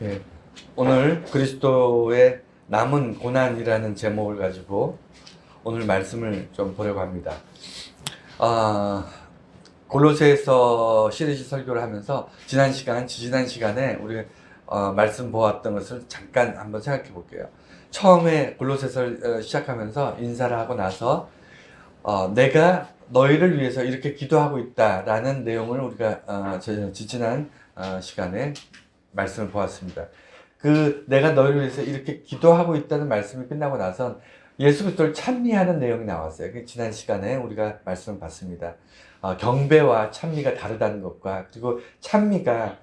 예, 오늘 그리스도의 남은 고난이라는 제목을 가지고 오늘 말씀을 좀 보려고 합니다. 골로새서 시리즈 설교를 하면서 지난 시간에 우리 말씀 보았던 것을 잠깐 한번 생각해 볼게요. 처음에 골로새서를 시작하면서 인사를 하고 나서 내가 너희를 위해서 이렇게 기도하고 있다라는 내용을 우리가 지난 시간에 말씀을 보았습니다. 내가 너희를 위해서 이렇게 기도하고 있다는 말씀이 끝나고 나선 예수 그리스도를 찬미하는 내용이 나왔어요. 지난 시간에 우리가 말씀을 봤습니다. 경배와 찬미가 다르다는 것과 그리고 찬미가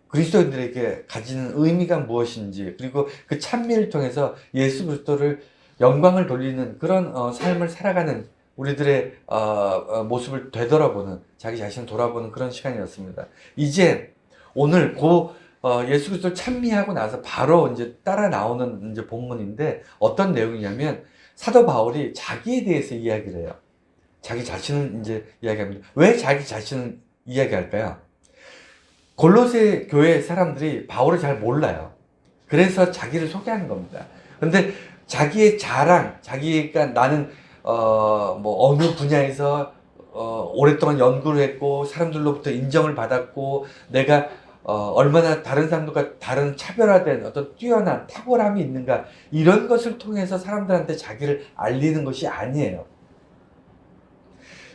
그리스도인들에게 가지는 의미가 무엇인지, 그리고 그 찬미를 통해서 예수 그리스도를 영광을 돌리는 그런 삶을 살아가는 우리들의 모습을 되돌아보는, 자기 자신을 돌아보는 그런 시간이었습니다. 이제 오늘 예수 그리스도를 찬미하고 나서 바로 이제 따라 나오는 이제 본문인데, 어떤 내용이냐면 사도 바울이 자기에 대해서 이야기를 해요. 자기 자신을 이제 이야기합니다. 왜 자기 자신을 이야기할까요? 골로새 교회 사람들이 바울을 잘 몰라요. 그래서 자기를 소개하는 겁니다. 근데 자기의 자랑, 자기가 나는 어느 분야에서 오랫동안 연구를 했고 사람들로부터 인정을 받았고 내가 얼마나 다른 사람들과 다른 차별화된 어떤 뛰어난 탁월함이 있는가, 이런 것을 통해서 사람들한테 자기를 알리는 것이 아니에요.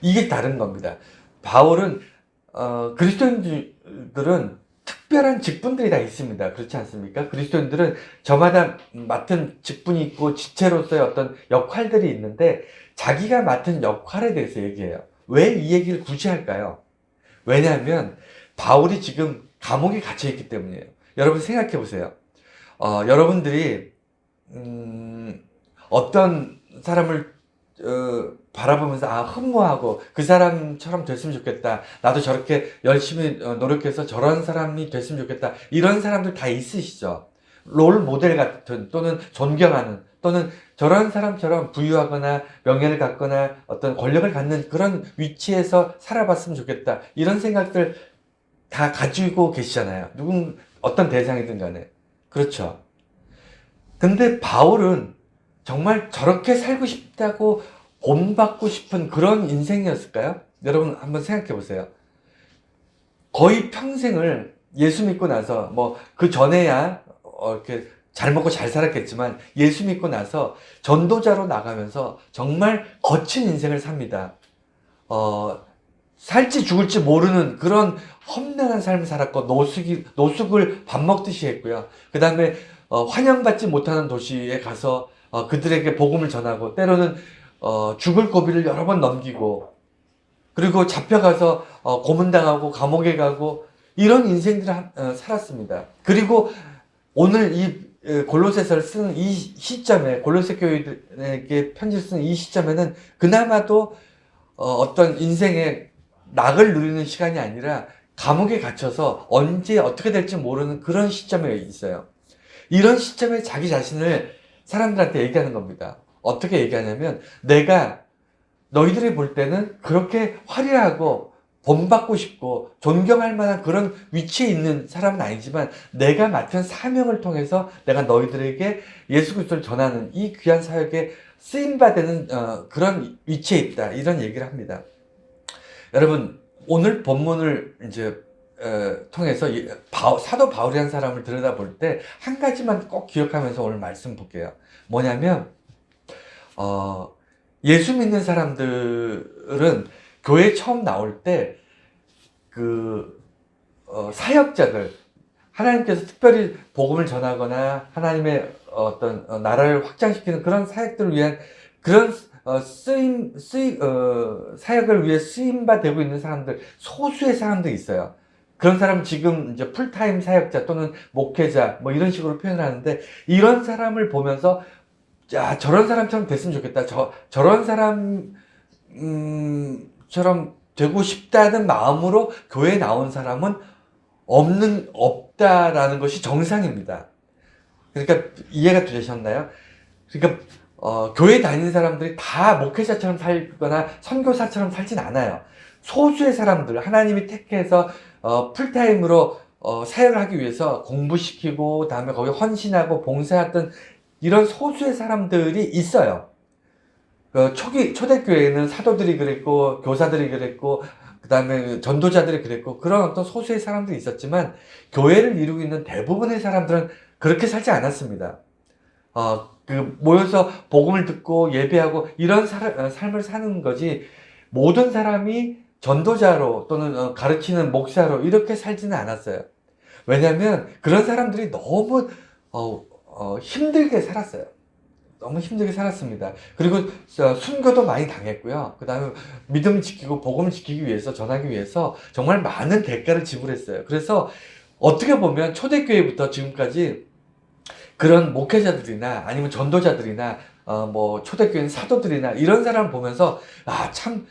이게 다른 겁니다. 바울은 그리스도인들은 특별한 직분들이 다 있습니다. 그렇지 않습니까? 그리스도인들은 저마다 맡은 직분이 있고 지체로서의 어떤 역할들이 있는데 자기가 맡은 역할에 대해서 얘기해요. 왜 이 얘기를 굳이 할까요? 왜냐하면 바울이 지금 감옥에 갇혀 있기 때문이에요. 여러분 생각해 보세요. 여러분들이 어떤 사람을 바라보면서 흠모하고 그 사람처럼 됐으면 좋겠다, 나도 저렇게 열심히 노력해서 저런 사람이 됐으면 좋겠다, 이런 사람들 다 있으시죠? 롤 모델 같은, 또는 존경하는, 또는 저런 사람처럼 부유하거나 명예를 갖거나 어떤 권력을 갖는 그런 위치에서 살아봤으면 좋겠다, 이런 생각들 다 가지고 계시잖아요. 어떤 대상이든 간에. 그렇죠. 근데 바울은 정말 저렇게 살고 싶다고 본받고 싶은 그런 인생이었을까요? 여러분 한번 생각해 보세요. 거의 평생을 예수 믿고 나서, 그 전에야 이렇게 잘 먹고 잘 살았겠지만, 예수 믿고 나서 전도자로 나가면서 정말 거친 인생을 삽니다. 살지 죽을지 모르는 그런 험난한 삶을 살았고, 노숙을 밥 먹듯이 했고요. 그 다음에 환영받지 못하는 도시에 가서 그들에게 복음을 전하고, 때로는 죽을 고비를 여러 번 넘기고, 그리고 잡혀가서 고문당하고 감옥에 가고, 이런 인생들을 살았습니다. 그리고 오늘 이 골로새서를 쓰는 이 시점에, 골로새 교회에게 편지를 쓰는 이 시점에는 그나마도 어떤 인생의 낙을 누리는 시간이 아니라 감옥에 갇혀서 언제 어떻게 될지 모르는 그런 시점에 있어요. 이런 시점에 자기 자신을 사람들한테 얘기하는 겁니다. 어떻게 얘기하냐면, 내가 너희들이 볼 때는 그렇게 화려하고 본받고 싶고 존경할 만한 그런 위치에 있는 사람은 아니지만, 내가 맡은 사명을 통해서 내가 너희들에게 예수 그리스도를 전하는 이 귀한 사역에 쓰임받는 그런 위치에 있다, 이런 얘기를 합니다. 여러분, 오늘 본문을 이제 통해서 사도 바울이라는 사람을 들여다볼 때 한 가지만 꼭 기억하면서 오늘 말씀 볼게요. 뭐냐면 예수 믿는 사람들은 교회 처음 나올 때 사역자들, 하나님께서 특별히 복음을 전하거나 하나님의 어떤 나라를 확장시키는 그런 사역들을 위한 그런 사역을 위해 쓰임바 되고 있는 사람들, 소수의 사람들이 있어요. 그런 사람은 지금 이제 풀타임 사역자 또는 목회자 이런 식으로 표현을 하는데, 이런 사람을 보면서 저런 사람처럼 됐으면 좋겠다, 저런 사람처럼 되고 싶다는 마음으로 교회에 나온 사람은 없다라는 것이 정상입니다. 그러니까 이해가 되셨나요? 그러니까 교회 다니는 사람들이 다 목회자처럼 살거나 선교사처럼 살진 않아요. 소수의 사람들, 하나님이 택해서 풀타임으로 사역을 하기 위해서 공부시키고 다음에 거기 헌신하고 봉사했던 이런 소수의 사람들이 있어요. 초대교회에는 사도들이 그랬고 교사들이 그랬고 그 다음에 전도자들이 그랬고 그런 어떤 소수의 사람들이 있었지만 교회를 이루고 있는 대부분의 사람들은 그렇게 살지 않았습니다. 모여서 복음을 듣고 예배하고 이런 삶을 사는 거지 모든 사람이 전도자로 또는 가르치는 목사로 이렇게 살지는 않았어요. 왜냐하면 그런 사람들이 너무 힘들게 살았어요. 너무 힘들게 살았습니다. 그리고 순교도 많이 당했고요. 그 다음에 믿음 지키고 복음을 지키기 위해서 전하기 위해서 정말 많은 대가를 지불했어요. 그래서 어떻게 보면 초대교회부터 지금까지 그런 목회자들이나 아니면 전도자들이나 초대교회 사도들이나 이런 사람을 보면서 참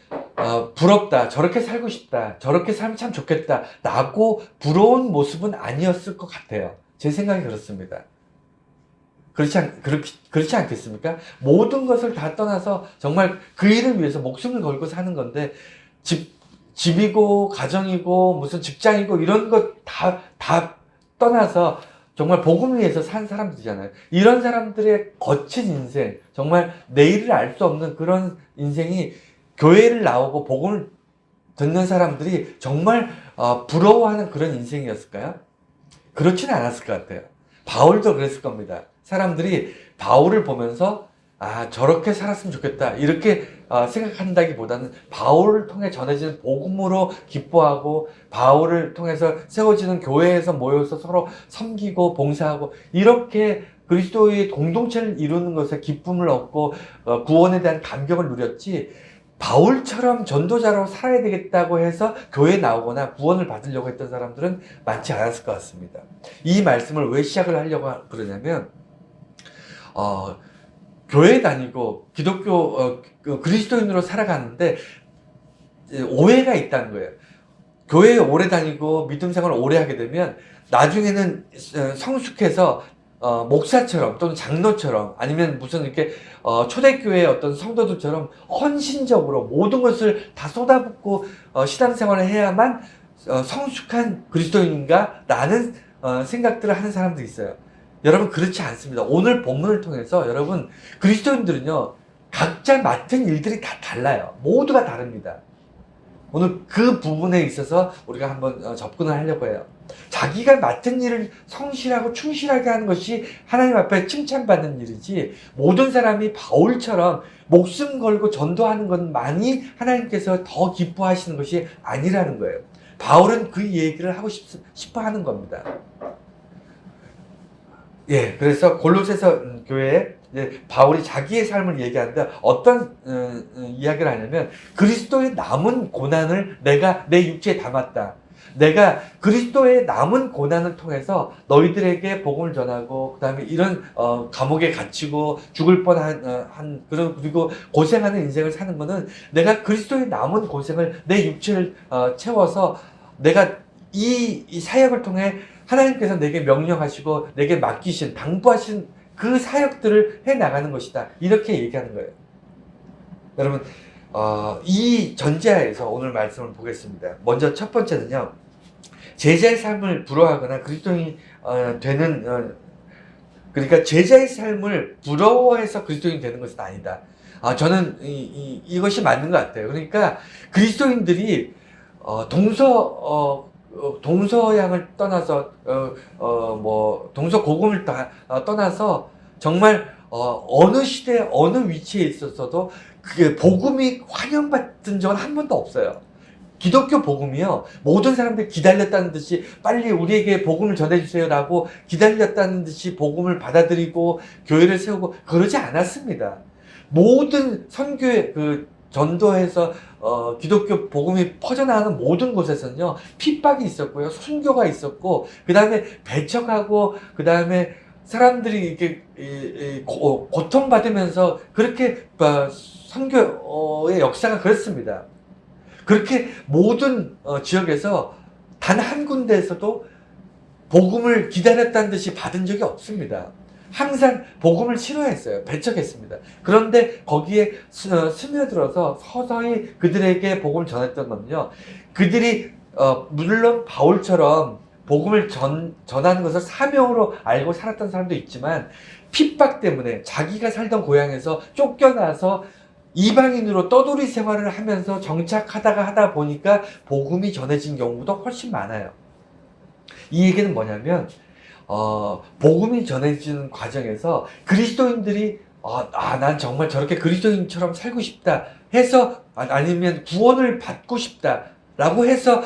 부럽다, 저렇게 살고 싶다, 저렇게 살면 참 좋겠다 라고 부러운 모습은 아니었을 것 같아요. 제 생각이 그렇습니다. 그렇지 않겠습니까? 모든 것을 다 떠나서 정말 그 일을 위해서 목숨을 걸고 사는 건데 집이고 가정이고 무슨 직장이고 이런 것 다 떠나서 정말 복음을 위해서 산 사람들이잖아요. 이런 사람들의 거친 인생, 정말 내일을 알 수 없는 그런 인생이 교회를 나오고 복음을 듣는 사람들이 정말 부러워하는 그런 인생이었을까요? 그렇지는 않았을 것 같아요. 바울도 그랬을 겁니다. 사람들이 바울을 보면서 저렇게 살았으면 좋겠다 이렇게 생각한다기보다는 바울을 통해 전해지는 복음으로 기뻐하고 바울을 통해서 세워지는 교회에서 모여서 서로 섬기고 봉사하고 이렇게 그리스도의 공동체를 이루는 것에 기쁨을 얻고 구원에 대한 감격을 누렸지 바울처럼 전도자로 살아야 되겠다고 해서 교회에 나오거나 구원을 받으려고 했던 사람들은 많지 않았을 것 같습니다. 이 말씀을 왜 시작을 하려고 그러냐면 교회 다니고 기독교 그리스도인으로 살아가는데 오해가 있다는 거예요. 교회에 오래 다니고 믿음 생활을 오래 하게 되면 나중에는 성숙해서 목사처럼 또는 장로처럼 아니면 무슨 이렇게 초대교회의 어떤 성도들처럼 헌신적으로 모든 것을 다 쏟아붓고 신앙생활을 해야만 성숙한 그리스도인인가 라는 생각들을 하는 사람들이 있어요. 여러분 그렇지 않습니다. 오늘 본문을 통해서 여러분 그리스도인들은요 각자 맡은 일들이 다 달라요. 모두가 다릅니다. 오늘 그 부분에 있어서 우리가 한번 접근을 하려고 해요. 자기가 맡은 일을 성실하고 충실하게 하는 것이 하나님 앞에 칭찬받는 일이지 모든 사람이 바울처럼 목숨 걸고 전도하는 것만이 하나님께서 더 기뻐하시는 것이 아니라는 거예요. 바울은 그 얘기를 하고 싶어 하는 겁니다. 예, 그래서 골로새서 교회에 바울이 자기의 삶을 얘기하는데 어떤 이야기를 하냐면 그리스도의 남은 고난을 내가 내 육체에 담았다. 내가 그리스도의 남은 고난을 통해서 너희들에게 복음을 전하고 그다음에 이런 감옥에 갇히고 죽을 뻔한 그리고 고생하는 인생을 사는 거는 내가 그리스도의 남은 고생을 내 육체를 채워서 내가 이 사역을 통해 하나님께서 내게 명령하시고 내게 맡기신 당부하신 그 사역들을 해나가는 것이다. 이렇게 얘기하는 거예요. 여러분 이 전제하에서 오늘 말씀을 보겠습니다. 먼저 첫 번째는요. 제자의 삶을 부러워하거나 그리스도인이 되는 그러니까 제자의 삶을 부러워해서 그리스도인이 되는 것은 아니다. 저는 이것이 맞는 것 같아요. 그러니까 그리스도인들이 동서양을 떠나서 동서고금을 떠나서 정말 어느 시대 어느 위치에 있었어도 그게 복음이 환영받은 적은 한 번도 없어요. 기독교 복음이요 모든 사람들이 기다렸다는 듯이 빨리 우리에게 복음을 전해주세요 라고 기다렸다는 듯이 복음을 받아들이고 교회를 세우고 그러지 않았습니다. 모든 선교회 전도해서 기독교 복음이 퍼져나가는 모든 곳에서는요 핍박이 있었고요 순교가 있었고 그 다음에 배척하고 그 다음에 사람들이 이렇게 고통받으면서 그렇게 선교의 역사가 그렇습니다. 그렇게 모든 지역에서 단 한 군데에서도 복음을 기다렸다는 듯이 받은 적이 없습니다. 항상 복음을 싫어했어요. 배척했습니다. 그런데 거기에 스며들어서 서서히 그들에게 복음을 전했던 건요. 그들이 물론 바울처럼 복음을 전하는 것을 사명으로 알고 살았던 사람도 있지만 핍박 때문에 자기가 살던 고향에서 쫓겨나서 이방인으로 떠돌이 생활을 하면서 정착하다가 하다 보니까 복음이 전해진 경우도 훨씬 많아요. 이 얘기는 뭐냐면 복음이 전해지는 과정에서 그리스도인들이 난 정말 저렇게 그리스도인처럼 살고 싶다 해서 아니면 구원을 받고 싶다라고 해서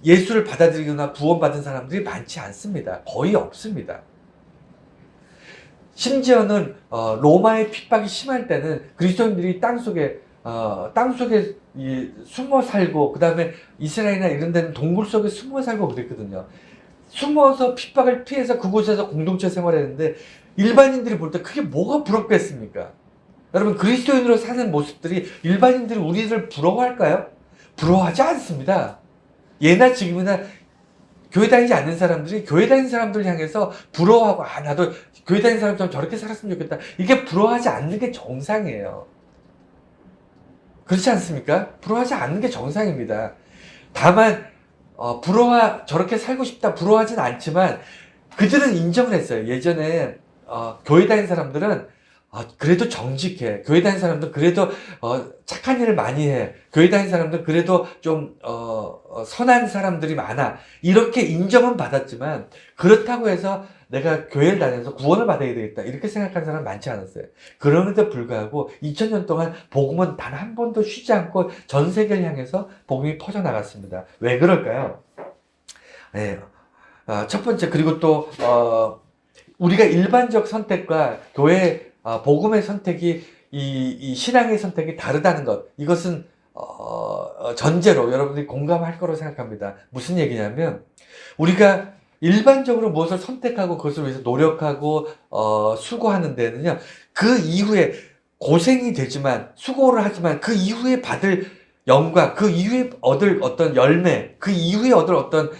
예수를 받아들이거나 구원받은 사람들이 많지 않습니다. 거의 없습니다. 심지어는 로마의 핍박이 심할 때는 그리스도인들이 땅속에 숨어 살고 그 다음에 이스라엘이나 이런 데는 동굴 속에 숨어 살고 그랬거든요. 숨어서 핍박을 피해서 그곳에서 공동체 생활했는데 일반인들이 볼 때 그게 뭐가 부럽겠습니까? 여러분 그리스도인으로 사는 모습들이 일반인들이 우리를 부러워할까요? 부러워하지 않습니다. 예나 지금이나 교회 다니지 않는 사람들이 교회 다니는 사람들 향해서 부러워하고 나도 교회 다니는 사람처럼 저렇게 살았으면 좋겠다. 이게 부러워하지 않는 게 정상이에요. 그렇지 않습니까? 부러워하지 않는 게 정상입니다. 다만 저렇게 살고 싶다 부러워하진 않지만 그들은 인정을 했어요. 예전에 교회 다니는 사람들은 그래도 정직해. 교회 다니는 사람들은 그래도 착한 일을 많이 해. 교회 다니는 사람들은 그래도 좀 선한 사람들이 많아. 이렇게 인정은 받았지만 그렇다고 해서 내가 교회를 다니면서 구원을 받아야 되겠다 이렇게 생각하는 사람은 많지 않았어요. 그럼에도 불구하고 2000년 동안 복음은 단 한 번도 쉬지 않고 전 세계를 향해서 복음이 퍼져나갔습니다. 왜 그럴까요? 네. 첫 번째 그리고 또 우리가 일반적 선택과 교회 복음의 선택이 이 신앙의 선택이 다르다는 것, 이것은 전제로 여러분들이 공감할 거라고 생각합니다. 무슨 얘기냐면 우리가 일반적으로 무엇을 선택하고 그것을 위해서 노력하고 수고하는 데는요, 그 이후에 고생이 되지만 수고를 하지만 그 이후에 받을 영광, 그 이후에 얻을 어떤 열매, 그 이후에 얻을 어떤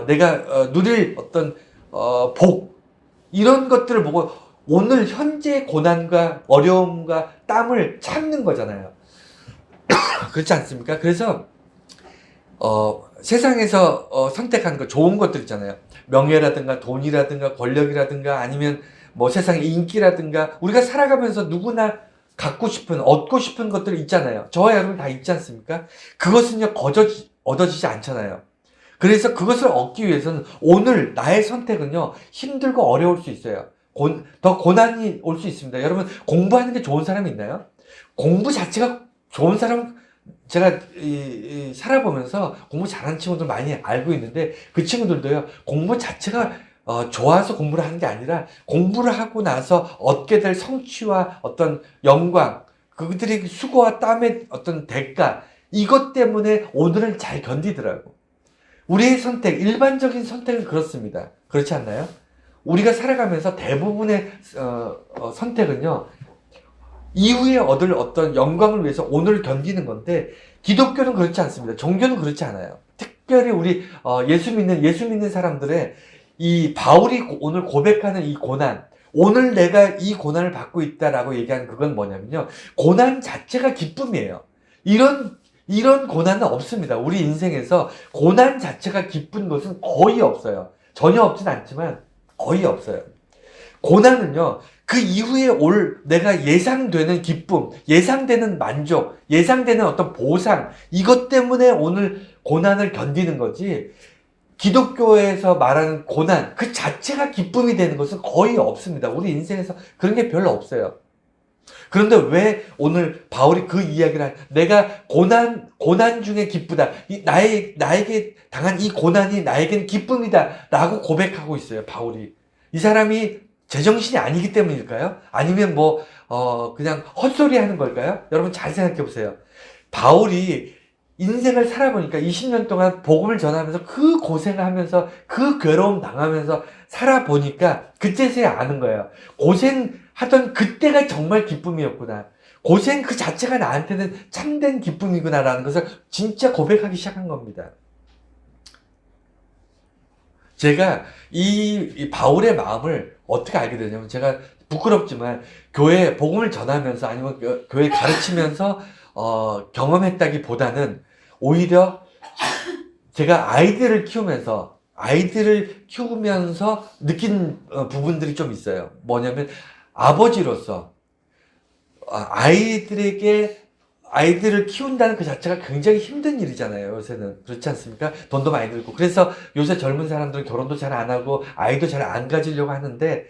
내가 누릴 어떤 복, 이런 것들을 보고 오늘 현재의 고난과 어려움과 땀을 참는 거잖아요. 그렇지 않습니까? 그래서 세상에서 선택하는 거 좋은 것들 있잖아요. 명예라든가 돈이라든가 권력이라든가 아니면 뭐 세상의 인기라든가 우리가 살아가면서 누구나 갖고 싶은, 얻고 싶은 것들이 있잖아요. 저와 여러분 다 있지 않습니까? 그것은요 얻어지지 않잖아요. 그래서 그것을 얻기 위해서는 오늘 나의 선택은요 힘들고 어려울 수 있어요. 더 고난이 올 수 있습니다. 여러분 공부하는 게 좋은 사람이 있나요? 공부 자체가 좋은 사람, 제가 살아보면서 공부 잘하는 친구들 많이 알고 있는데 그 친구들도요 공부 자체가 좋아서 공부를 하는 게 아니라 공부를 하고 나서 얻게 될 성취와 어떤 영광, 그들의 수고와 땀의 어떤 대가, 이것 때문에 오늘을 잘 견디더라고. 우리의 선택, 일반적인 선택은 그렇습니다. 그렇지 않나요? 우리가 살아가면서 대부분의 선택은요 이후에 얻을 어떤 영광을 위해서 오늘을 견디는 건데 기독교는 그렇지 않습니다. 종교는 그렇지 않아요. 특별히 우리 예수 믿는 사람들의 이 바울이 오늘 고백하는 이 고난, 오늘 내가 이 고난을 받고 있다라고 얘기하는 그건 뭐냐면요, 고난 자체가 기쁨이에요. 이런 고난은 없습니다. 우리 인생에서 고난 자체가 기쁜 것은 거의 없어요. 전혀 없진 않지만 거의 없어요. 고난은요, 그 이후에 올 내가 예상되는 기쁨, 예상되는 만족, 예상되는 어떤 보상, 이것 때문에 오늘 고난을 견디는 거지, 기독교에서 말하는 고난, 그 자체가 기쁨이 되는 것은 거의 없습니다. 우리 인생에서 그런 게 별로 없어요. 그런데 왜 오늘 바울이 그 이야기를 내가 고난 중에 기쁘다. 나에게 당한 이 고난이 나에게는 기쁨이다. 라고 고백하고 있어요, 바울이. 이 사람이 제정신이 아니기 때문일까요? 아니면 그냥 헛소리 하는 걸까요? 여러분 잘 생각해 보세요. 바울이 인생을 살아보니까 20년 동안 복음을 전하면서 그 고생을 하면서 그 괴로움 당하면서 살아보니까 그때서야 아는 거예요. 고생하던 그때가 정말 기쁨이었구나. 고생 그 자체가 나한테는 참된 기쁨이구나라는 것을 진짜 고백하기 시작한 겁니다. 제가 이 바울의 마음을 어떻게 알게 되냐면, 제가 부끄럽지만 교회 복음을 전하면서 아니면 교회 가르치면서 경험했다기보다는 오히려 제가 아이들을 키우면서 아이들을 키우면서 느낀 부분들이 좀 있어요. 뭐냐면 아버지로서 아이들을 키운다는 그 자체가 굉장히 힘든 일이잖아요. 요새는 그렇지 않습니까? 돈도 많이 들고. 그래서 요새 젊은 사람들은 결혼도 잘 안 하고 아이도 잘 안 가지려고 하는데,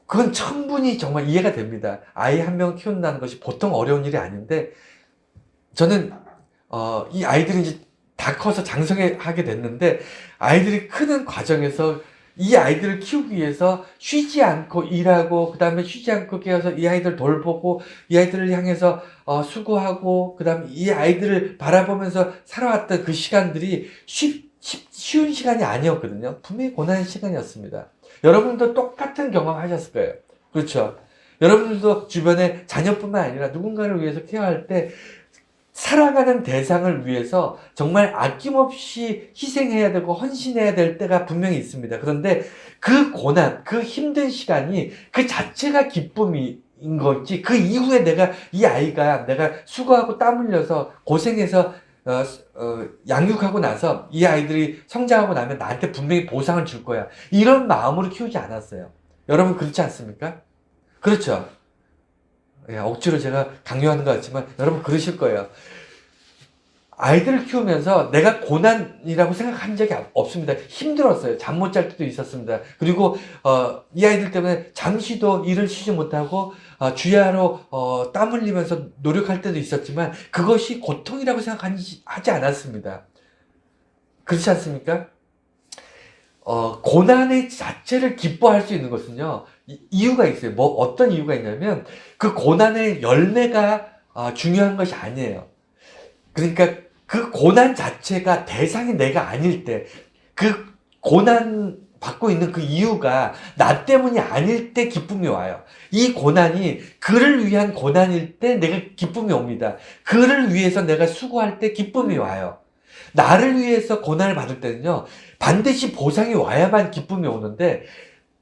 그건 충분히 정말 이해가 됩니다. 아이 한 명 키운다는 것이 보통 어려운 일이 아닌데, 저는 이 아이들이 이제 다 커서 장성하게 됐는데, 아이들이 크는 과정에서 이 아이들을 키우기 위해서 쉬지 않고 일하고, 그 다음에 쉬지 않고 깨어서 이 아이들 돌보고, 이 아이들을 향해서 수고하고, 그 다음에 이 아이들을 바라보면서 살아왔던 그 시간들이 쉬운 시간이 아니었거든요. 분명히 고난의 시간이었습니다. 여러분도 똑같은 경험 하셨을 거예요. 그렇죠? 여러분들도 주변에 자녀뿐만 아니라 누군가를 위해서 케어할 때 살아가는 대상을 위해서 정말 아낌없이 희생해야 되고 헌신해야 될 때가 분명히 있습니다. 그런데 그 고난, 그 힘든 시간이 그 자체가 기쁨인 건지, 그 이후에 이 아이가 내가 수고하고 땀 흘려서 고생해서 양육하고 나서 이 아이들이 성장하고 나면 나한테 분명히 보상을 줄 거야, 이런 마음으로 키우지 않았어요. 여러분 그렇지 않습니까? 그렇죠? 예, 억지로 제가 강요하는 것 같지만 여러분 그러실 거예요. 아이들을 키우면서 내가 고난이라고 생각한 적이 없습니다. 힘들었어요. 잠 못 잘 때도 있었습니다. 그리고 이 아이들 때문에 잠시도 일을 쉬지 못하고 주야로 땀 흘리면서 노력할 때도 있었지만, 그것이 고통이라고 생각하지 않았습니다. 그렇지 않습니까? 고난의 자체를 기뻐할 수 있는 것은요, 이유가 있어요. 어떤 이유가 있냐면, 그 고난의 열매가 중요한 것이 아니에요. 그러니까 그 고난 자체가 대상이 내가 아닐 때, 그 고난 받고 있는 그 이유가 나 때문이 아닐 때 기쁨이 와요. 이 고난이 그를 위한 고난일 때 내가 기쁨이 옵니다. 그를 위해서 내가 수고할 때 기쁨이 와요. 나를 위해서 고난을 받을 때는요, 반드시 보상이 와야만 기쁨이 오는데,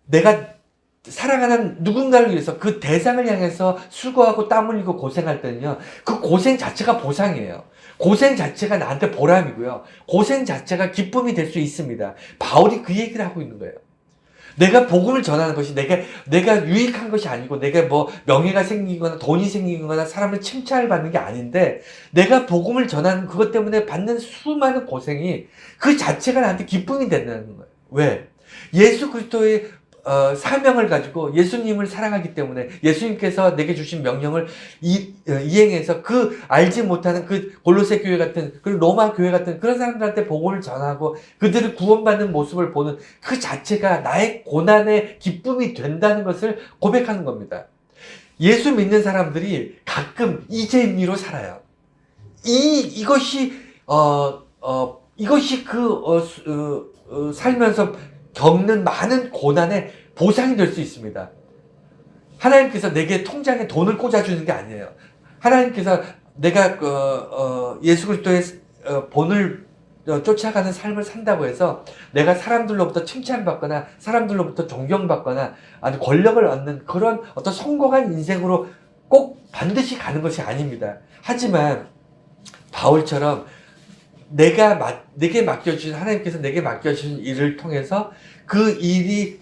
내가 사랑하는 누군가를 위해서 그 대상을 향해서 수고하고 땀 흘리고 고생할 때는요, 그 고생 자체가 보상이에요. 고생 자체가 나한테 보람이고요, 고생 자체가 기쁨이 될 수 있습니다. 바울이 그 얘기를 하고 있는 거예요. 내가 복음을 전하는 것이 내가 유익한 것이 아니고, 내가 뭐 명예가 생기거나 돈이 생기거나 사람을 칭찬을 받는 게 아닌데, 내가 복음을 전하는 그것 때문에 받는 수많은 고생이 그 자체가 나한테 기쁨이 된다는 거예요. 왜? 예수 그리스도의 사명을 가지고 예수님을 사랑하기 때문에, 예수님께서 내게 주신 명령을 이행해서 그 알지 못하는 그 골로새 교회 같은, 그리고 로마 교회 같은 그런 사람들한테 복음을 전하고 그들을 구원받는 모습을 보는 그 자체가 나의 고난의 기쁨이 된다는 것을 고백하는 겁니다. 예수 믿는 사람들이 가끔 이재미로 살아요. 이것이 살면서 겪는 많은 고난의 보상이 될 수 있습니다. 하나님께서 내게 통장에 돈을 꽂아주는 게 아니에요. 하나님께서 내가 예수 그리스도의 본을 쫓아가는 삶을 산다고 해서 내가 사람들로부터 칭찬받거나 사람들로부터 존경받거나 아니 권력을 얻는 그런 어떤 성공한 인생으로 꼭 반드시 가는 것이 아닙니다. 하지만 바울처럼 내게 맡겨주신, 하나님께서 내게 맡겨주신 일을 통해서 그 일이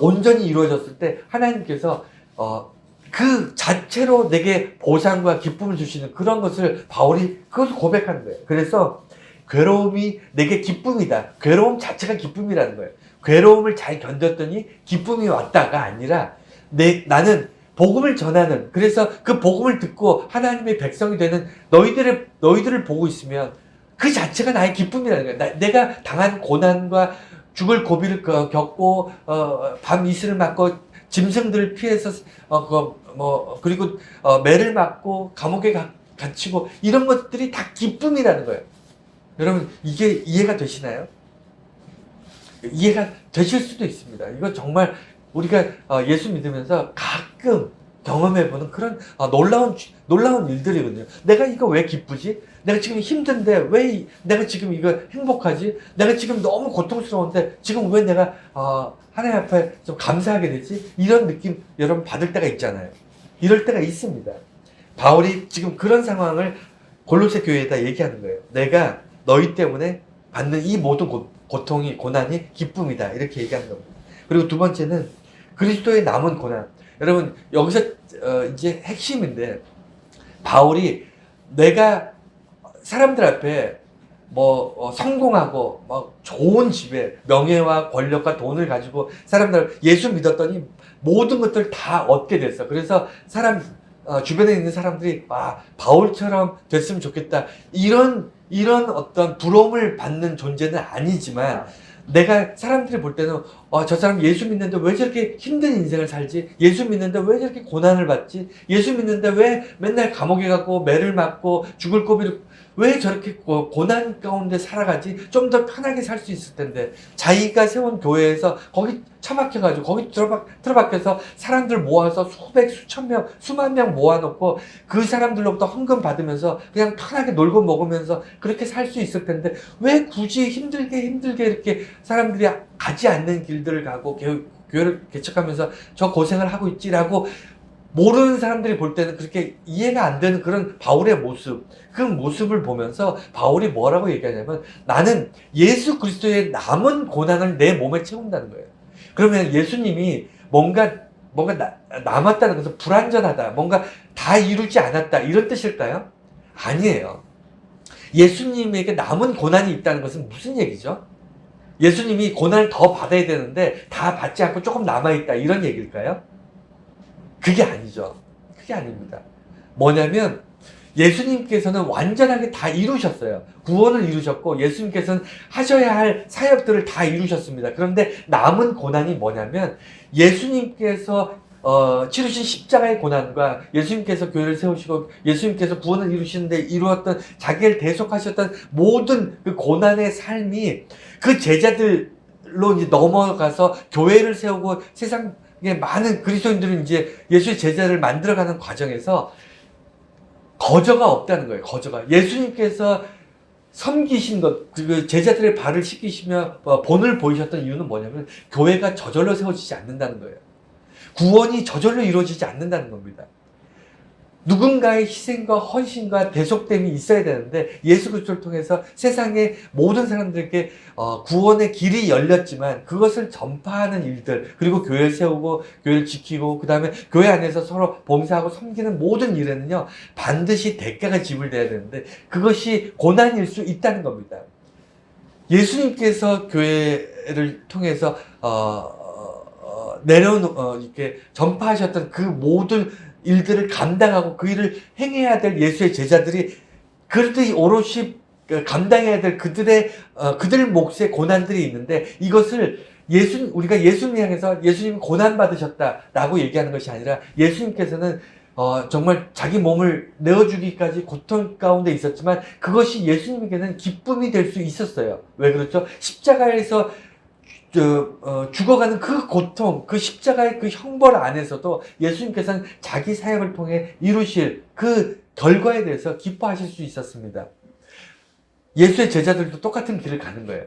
온전히 이루어졌을 때 하나님께서 그 자체로 내게 보상과 기쁨을 주시는 그런 것을 바울이 그것을 고백하는 거예요. 그래서 괴로움이 내게 기쁨이다. 괴로움 자체가 기쁨이라는 거예요. 괴로움을 잘 견뎠더니 기쁨이 왔다가 아니라 나는 복음을 전하는, 그래서 그 복음을 듣고 하나님의 백성이 되는 너희들을 보고 있으면 그 자체가 나의 기쁨이라는 거야. 내가 당한 고난과 죽을 고비를 겪고 밤 이슬을 맞고 짐승들을 피해서 그리고 매를 맞고 감옥에 갇히고 이런 것들이 다 기쁨이라는 거예요. 여러분 이게 이해가 되시나요? 이해가 되실 수도 있습니다. 이거 정말 우리가 예수 믿으면서 가끔 경험해보는 그런 놀라운 일들이거든요. 내가 이거 왜 기쁘지? 내가 지금 힘든데 왜 내가 지금 이거 행복하지? 내가 지금 너무 고통스러운데 지금 왜 내가 하나님 앞에 좀 감사하게 되지? 이런 느낌 여러분 받을 때가 있잖아요. 이럴 때가 있습니다. 바울이 지금 그런 상황을 골로새 교회에다 얘기하는 거예요. 내가 너희 때문에 받는 이 모든 고통이, 고난이 기쁨이다. 이렇게 얘기하는 겁니다. 그리고 두 번째는 그리스도의 남은 고난. 여러분, 여기서 이제 핵심인데, 바울이 내가 사람들 앞에 성공하고 좋은 집에 명예와 권력과 돈을 가지고 사람들 예수 믿었더니 모든 것들 다 얻게 됐어. 그래서 주변에 있는 사람들이 바울처럼 됐으면 좋겠다. 이런 어떤 부러움을 받는 존재는 아니지만, 내가 사람들이 볼 때는 저 사람 예수 믿는데 왜 저렇게 힘든 인생을 살지? 예수 믿는데 왜 저렇게 고난을 받지? 예수 믿는데 왜 맨날 감옥에 가고 매를 맞고 죽을 고비를 왜 저렇게 고난 가운데 살아가지? 좀 더 편하게 살 수 있을 텐데, 자기가 세운 교회에서 거기 처박혀가지고 거기 들어박혀서 사람들 모아서 수천 명, 수만 명 모아놓고 그 사람들로부터 헌금 받으면서 그냥 편하게 놀고 먹으면서 그렇게 살 수 있을 텐데, 왜 굳이 힘들게 이렇게 사람들이 가지 않는 길들을 가고 교회를 개척하면서 저 고생을 하고 있지라고 모르는 사람들이 볼 때는 그렇게 이해가 안 되는 그런 바울의 모습, 그 모습을 보면서 바울이 뭐라고 얘기하냐면, 나는 예수 그리스도의 남은 고난을 내 몸에 채운다는 거예요. 그러면 예수님이 뭔가 남았다는 것은 불완전하다, 뭔가 다 이루지 않았다, 이런 뜻일까요? 아니에요. 예수님에게 남은 고난이 있다는 것은 무슨 얘기죠? 예수님이 고난을 더 받아야 되는데 다 받지 않고 조금 남아있다, 이런 얘기일까요? 그게 아니죠. 그게 아닙니다. 뭐냐면 예수님께서는 완전하게 다 이루셨어요. 구원을 이루셨고 예수님께서는 하셔야 할 사역들을 다 이루셨습니다. 그런데 남은 고난이 뭐냐면, 예수님께서 치르신 십자가의 고난과 예수님께서 교회를 세우시고 예수님께서 구원을 이루시는데 이루었던, 자기를 대속하셨던 모든 그 고난의 삶이 그 제자들로 이제 넘어가서 교회를 세우고 세상 많은 그리스도인들은 이제 예수의 제자를 만들어가는 과정에서 거저가 없다는 거예요. 거저가. 예수님께서 섬기신 것, 그 제자들의 발을 씻기시며 본을 보이셨던 이유는 뭐냐면, 교회가 저절로 세워지지 않는다는 거예요. 구원이 저절로 이루어지지 않는다는 겁니다. 누군가의 희생과 헌신과 대속됨이 있어야 되는데, 예수 그리스도를 통해서 세상의 모든 사람들에게 구원의 길이 열렸지만 그것을 전파하는 일들, 그리고 교회를 세우고 교회를 지키고 그 다음에 교회 안에서 서로 봉사하고 섬기는 모든 일에는요, 반드시 대가가 지불돼야 되는데 그것이 고난일 수 있다는 겁니다. 예수님께서 교회를 통해서 이렇게 전파하셨던 그 모든 일들을 감당하고 그 일을 행해야 될 예수의 제자들이, 그들이 오롯이 감당해야 될 그들 몫의 고난들이 있는데, 이것을 우리가 예수님 향해서 예수님이 고난 받으셨다라고 얘기하는 것이 아니라, 예수님께서는 정말 자기 몸을 내어주기까지 고통 가운데 있었지만 그것이 예수님에게는 기쁨이 될 수 있었어요. 왜 그렇죠? 십자가에서 죽어가는 그 고통, 그 십자가의 그 형벌 안에서도 예수님께서는 자기 사역을 통해 이루실 그 결과에 대해서 기뻐하실 수 있었습니다. 예수의 제자들도 똑같은 길을 가는 거예요.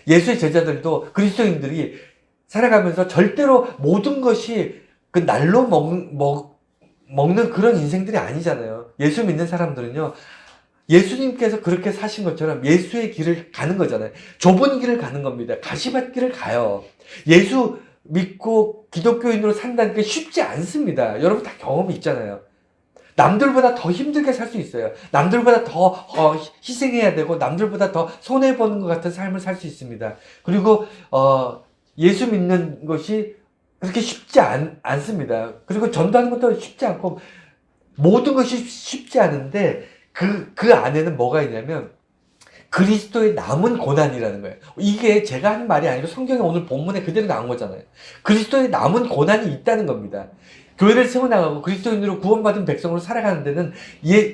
예수의 제자들도, 그리스도인들이 살아가면서 절대로 모든 것이 그 날로 먹는 그런 인생들이 아니잖아요. 예수 믿는 사람들은요, 예수님께서 그렇게 사신 것처럼 예수의 길을 가는 거잖아요. 좁은 길을 가는 겁니다. 가시밭길을 가요. 예수 믿고 기독교인으로 산다는 게 쉽지 않습니다. 여러분 다 경험이 있잖아요. 남들보다 더 힘들게 살 수 있어요. 남들보다 더 희생해야 되고 남들보다 더 손해보는 것 같은 삶을 살 수 있습니다. 그리고 예수 믿는 것이 그렇게 쉽지 않습니다. 그리고 전도하는 것도 쉽지 않고 모든 것이 쉽지 않은데, 그 안에는 뭐가 있냐면 그리스도의 남은 고난이라는 거예요. 이게 제가 하는 말이 아니고 성경에 오늘 본문에 그대로 나온 거잖아요. 그리스도의 남은 고난이 있다는 겁니다. 교회를 세워나가고 그리스도인으로 구원받은 백성으로 살아가는 데는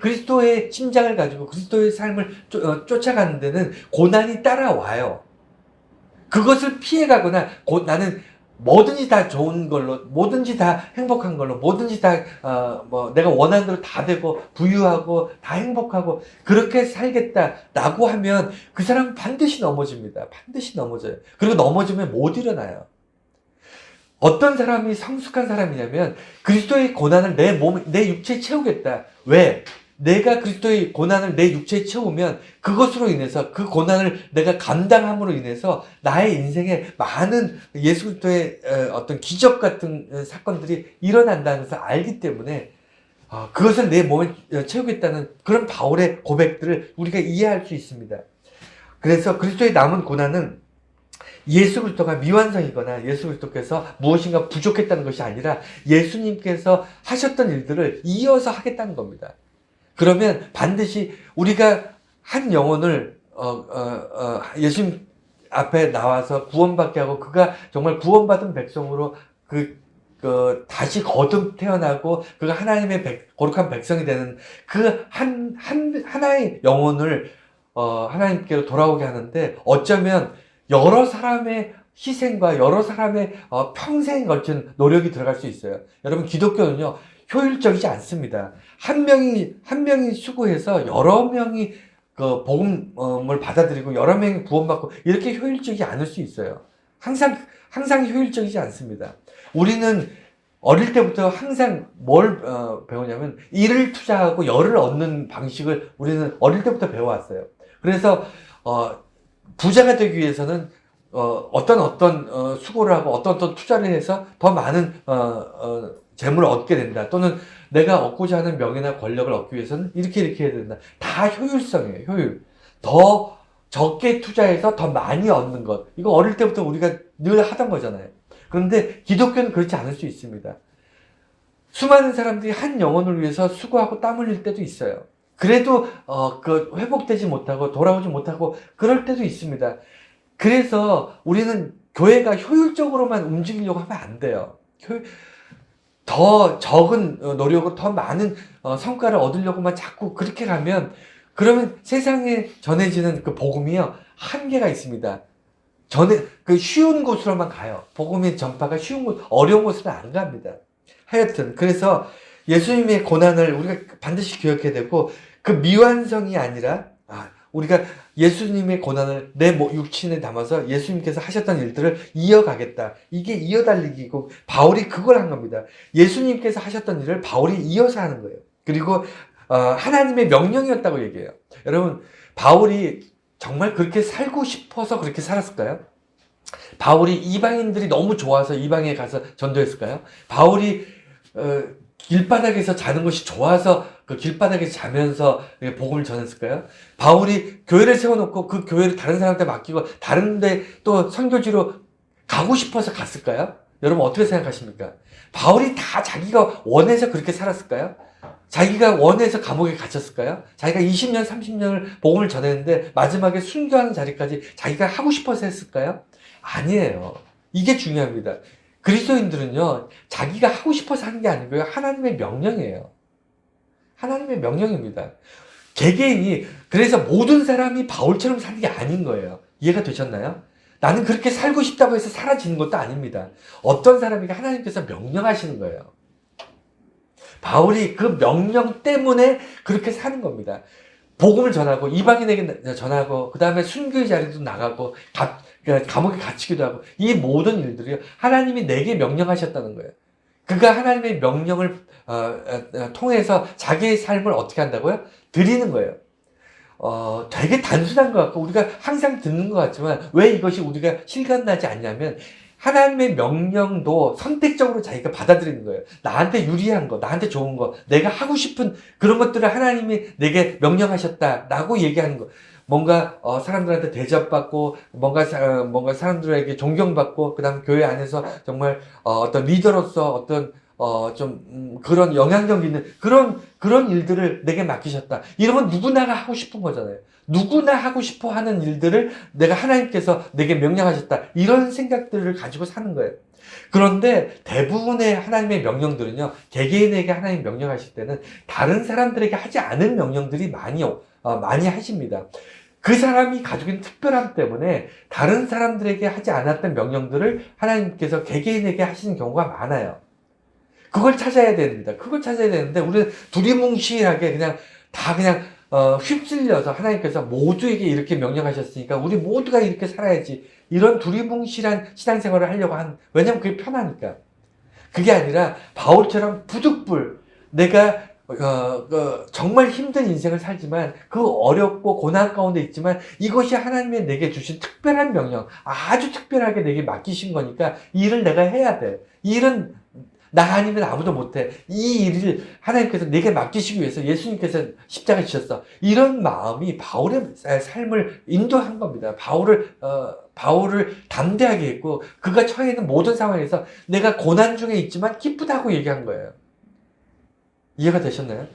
그리스도의 심장을 가지고 그리스도의 삶을 쫓아가는 데는 고난이 따라와요. 그것을 피해가거나 나는 뭐든지 다 좋은 걸로, 뭐든지 다 행복한 걸로, 뭐든지 다 내가 원하는 대로 다 되고 부유하고 다 행복하고 그렇게 살겠다라고 하면 그 사람은 반드시 넘어집니다. 반드시 넘어져요. 그리고 넘어지면 못 일어나요. 어떤 사람이 성숙한 사람이냐면, 그리스도의 고난을 내 육체에 채우겠다. 왜? 내가 그리스도의 고난을 내 육체에 채우면 그것으로 인해서 그 고난을 내가 감당함으로 인해서 나의 인생에 많은 예수 그리스도의 어떤 기적 같은 사건들이 일어난다는 것을 알기 때문에 그것을 내 몸에 채우겠다는 그런 바울의 고백들을 우리가 이해할 수 있습니다. 그래서 그리스도의 남은 고난은 예수 그리스도가 미완성이거나 예수 그리스도께서 무엇인가 부족했다는 것이 아니라 예수님께서 하셨던 일들을 이어서 하겠다는 겁니다. 그러면 반드시 우리가 한 영혼을 예수님 앞에 나와서 구원받게 하고 그가 정말 구원받은 백성으로 다시 거듭 태어나고 그가 하나님의 거룩한 백성이 되는 그 하나의 영혼을 하나님께로 돌아오게 하는데 어쩌면 여러 사람의 희생과 여러 사람의 평생에 걸친 노력이 들어갈 수 있어요. 여러분, 기독교는요 효율적이지 않습니다. 한 명이 수고해서 여러 명이 그 복음을 받아들이고 여러 명이 구원받고 이렇게 효율적이지 않을 수 있어요. 항상 효율적이지 않습니다. 우리는 어릴 때부터 항상 뭘 배우냐면 일을 투자하고 열을 얻는 방식을 우리는 어릴 때부터 배워왔어요. 그래서 부자가 되기 위해서는 어떤 수고를 하고 어떤 투자를 해서 더 많은 재물을 얻게 된다. 또는 내가 얻고자 하는 명예나 권력을 얻기 위해서는 이렇게 해야 된다. 다 효율성이에요. 효율. 더 적게 투자해서 더 많이 얻는 것. 이거 어릴 때부터 우리가 늘 하던 거잖아요. 그런데 기독교는 그렇지 않을 수 있습니다. 수많은 사람들이 한 영혼을 위해서 수고하고 땀 흘릴 때도 있어요. 그래도 회복되지 못하고 돌아오지 못하고 그럴 때도 있습니다. 그래서 우리는 교회가 효율적으로만 움직이려고 하면 안 돼요. 더 적은 노력으로 더 많은 성과를 얻으려고만 자꾸 그렇게 가면 그러면 세상에 전해지는 그 복음이요 한계가 있습니다. 쉬운 곳으로만 가요. 복음의 전파가 쉬운 곳, 어려운 곳으로 안 갑니다. 하여튼 그래서 예수님의 고난을 우리가 반드시 기억해야 되고 그 미완성이 아니라 우리가 예수님의 고난을 내 육신에 담아서 예수님께서 하셨던 일들을 이어가겠다. 이게 이어달리기고 바울이 그걸 한 겁니다. 예수님께서 하셨던 일을 바울이 이어서 하는 거예요. 그리고 하나님의 명령이었다고 얘기해요. 여러분, 바울이 정말 그렇게 살고 싶어서 그렇게 살았을까요? 바울이 이방인들이 너무 좋아서 이방에 가서 전도했을까요? 바울이 길바닥에서 자는 것이 좋아서 그 길바닥에서 자면서 복음을 전했을까요? 바울이 교회를 세워놓고 그 교회를 다른 사람한테 맡기고 다른데 또 선교지로 가고 싶어서 갔을까요? 여러분 어떻게 생각하십니까? 바울이 다 자기가 원해서 그렇게 살았을까요? 자기가 원해서 감옥에 갇혔을까요? 자기가 20년, 30년을 복음을 전했는데 마지막에 순교하는 자리까지 자기가 하고 싶어서 했을까요? 아니에요. 이게 중요합니다. 그리스도인들은요, 자기가 하고 싶어서 하는 게 아니고요, 하나님의 명령이에요. 하나님의 명령입니다. 개개인이, 그래서 모든 사람이 바울처럼 사는 게 아닌 거예요. 이해가 되셨나요? 나는 그렇게 살고 싶다고 해서 사라지는 것도 아닙니다. 어떤 사람에게 하나님께서 명령하시는 거예요. 바울이 그 명령 때문에 그렇게 사는 겁니다. 복음을 전하고 이방인에게 전하고 그 다음에 순교의 자리도 나가고 감옥에 갇히기도 하고 이 모든 일들이 하나님이 내게 명령하셨다는 거예요. 그가 하나님의 명령을 통해서 자기의 삶을 어떻게 한다고요? 드리는 거예요. 되게 단순한 것 같고 우리가 항상 듣는 것 같지만 왜 이것이 우리가 실감나지 않냐면 하나님의 명령도 선택적으로 자기가 받아들이는 거예요. 나한테 유리한 거, 나한테 좋은 거, 내가 하고 싶은 그런 것들을 하나님이 내게 명령하셨다라고 얘기하는 거. 뭔가 사람들한테 대접받고 뭔가 사람들에게 존경받고 그다음 교회 안에서 정말 어떤 리더로서 어떤 그런 영향력 있는 그런 일들을 내게 맡기셨다. 이런 건 누구나가 하고 싶은 거잖아요. 누구나 하고 싶어 하는 일들을 내가 하나님께서 내게 명령하셨다. 이런 생각들을 가지고 사는 거예요. 그런데 대부분의 하나님의 명령들은요, 개개인에게 하나님 명령하실 때는 다른 사람들에게 하지 않은 명령들이 많이 하십니다. 그 사람이 가지고 있는 특별함 때문에 다른 사람들에게 하지 않았던 명령들을 하나님께서 개개인에게 하시는 경우가 많아요. 그걸 찾아야 됩니다. 그걸 찾아야 되는데 우리는 두리뭉실하게 그냥 휩쓸려서 하나님께서 모두에게 이렇게 명령하셨으니까 우리 모두가 이렇게 살아야지. 이런 두리뭉실한 신앙생활을 하려고 왜냐면 그게 편하니까. 그게 아니라 바울처럼 부득불 내가 정말 힘든 인생을 살지만 그 어렵고 고난 가운데 있지만 이것이 하나님이 내게 주신 특별한 명령, 아주 특별하게 내게 맡기신 거니까 이 일을 내가 해야 돼. 이 일은 나 아니면 아무도 못해. 이 일을 하나님께서 내게 맡기시기 위해서 예수님께서 십자가 지셨어. 이런 마음이 바울의 삶을 인도한 겁니다. 바울을 담대하게 했고 그가 처해 있는 모든 상황에서 내가 고난 중에 있지만 기쁘다고 얘기한 거예요. 이해가 되셨나요?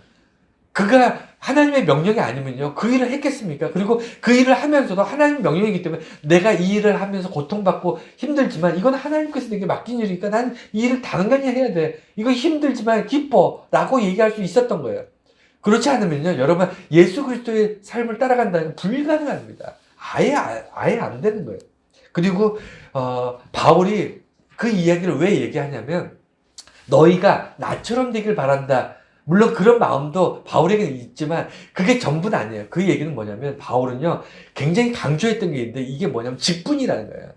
그가 하나님의 명령이 아니면요, 그 일을 했겠습니까? 그리고 그 일을 하면서도 하나님의 명령이기 때문에 내가 이 일을 하면서 고통받고 힘들지만 이건 하나님께서 내게 맡긴 일이니까 난 이 일을 당연히 해야 돼. 이거 힘들지만 기뻐. 라고 얘기할 수 있었던 거예요. 그렇지 않으면요, 여러분, 예수 그리스도의 삶을 따라간다는 건 불가능합니다. 아예 안 되는 거예요. 그리고, 바울이 그 이야기를 왜 얘기하냐면, 너희가 나처럼 되길 바란다. 물론 그런 마음도 바울에게는 있지만 그게 전부는 아니에요. 그 얘기는 뭐냐면 바울은요 굉장히 강조했던 게 있는데 이게 뭐냐면 직분이라는 거예요.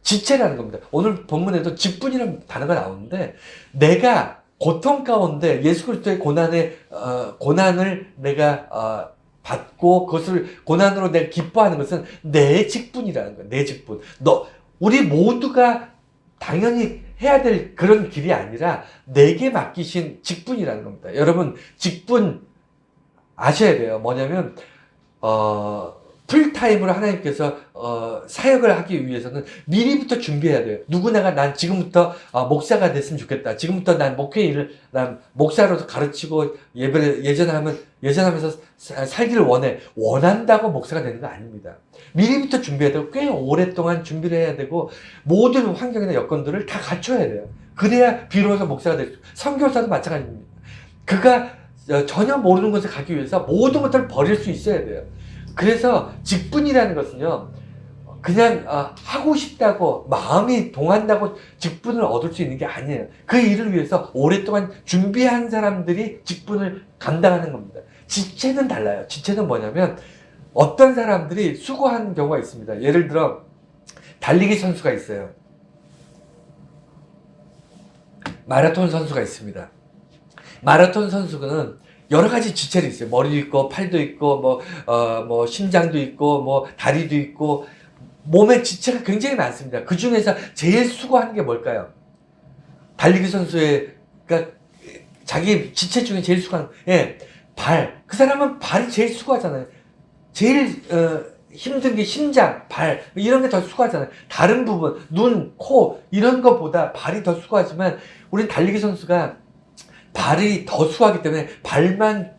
지체라는 겁니다. 오늘 본문에도 직분이라는 단어가 나오는데 내가 고통 가운데 예수 그리스도의 고난을 내가 받고 그것을 고난으로 내가 기뻐하는 것은 내 직분이라는 거예요. 내 직분. 우리 모두가 당연히 해야 될 그런 길이 아니라 내게 맡기신 직분이라는 겁니다. 여러분 직분 아셔야 돼요. 뭐냐면 풀타임으로 하나님께서 사역을 하기 위해서는 미리부터 준비해야 돼요. 누구나가 난 지금부터 목사가 됐으면 좋겠다. 지금부터 난 난 목사로서 가르치고 예전하면서 살기를 원한다고 목사가 되는 거 아닙니다. 미리부터 준비해야 되고 꽤 오랫동안 준비를 해야 되고 모든 환경이나 여건들을 다 갖춰야 돼요. 그래야 비로소 목사가 될 수. 선교사도 마찬가지입니다. 그가 전혀 모르는 곳에 가기 위해서 모든 것들을 버릴 수 있어야 돼요. 그래서 직분이라는 것은요, 그냥 하고 싶다고 마음이 동한다고 직분을 얻을 수 있는 게 아니에요. 그 일을 위해서 오랫동안 준비한 사람들이 직분을 감당하는 겁니다. 지체는 달라요. 지체는 뭐냐면 어떤 사람들이 수고하는 경우가 있습니다. 예를 들어 달리기 선수가 있어요. 마라톤 선수가 있습니다. 마라톤 선수는 여러 가지 지체를 있어요. 머리도 있고, 팔도 있고, 심장도 있고, 다리도 있고, 몸에 지체가 굉장히 많습니다. 그 중에서 제일 수고하는 게 뭘까요? 달리기 그러니까 자기 지체 중에 제일 수고하는, 발. 그 사람은 발이 제일 수고하잖아요. 제일, 힘든 게 심장, 발, 이런 게 더 수고하잖아요. 다른 부분, 눈, 코, 이런 것보다 발이 더 수고하지만, 우린 달리기 선수가 발이 더 수고하기 때문에 발만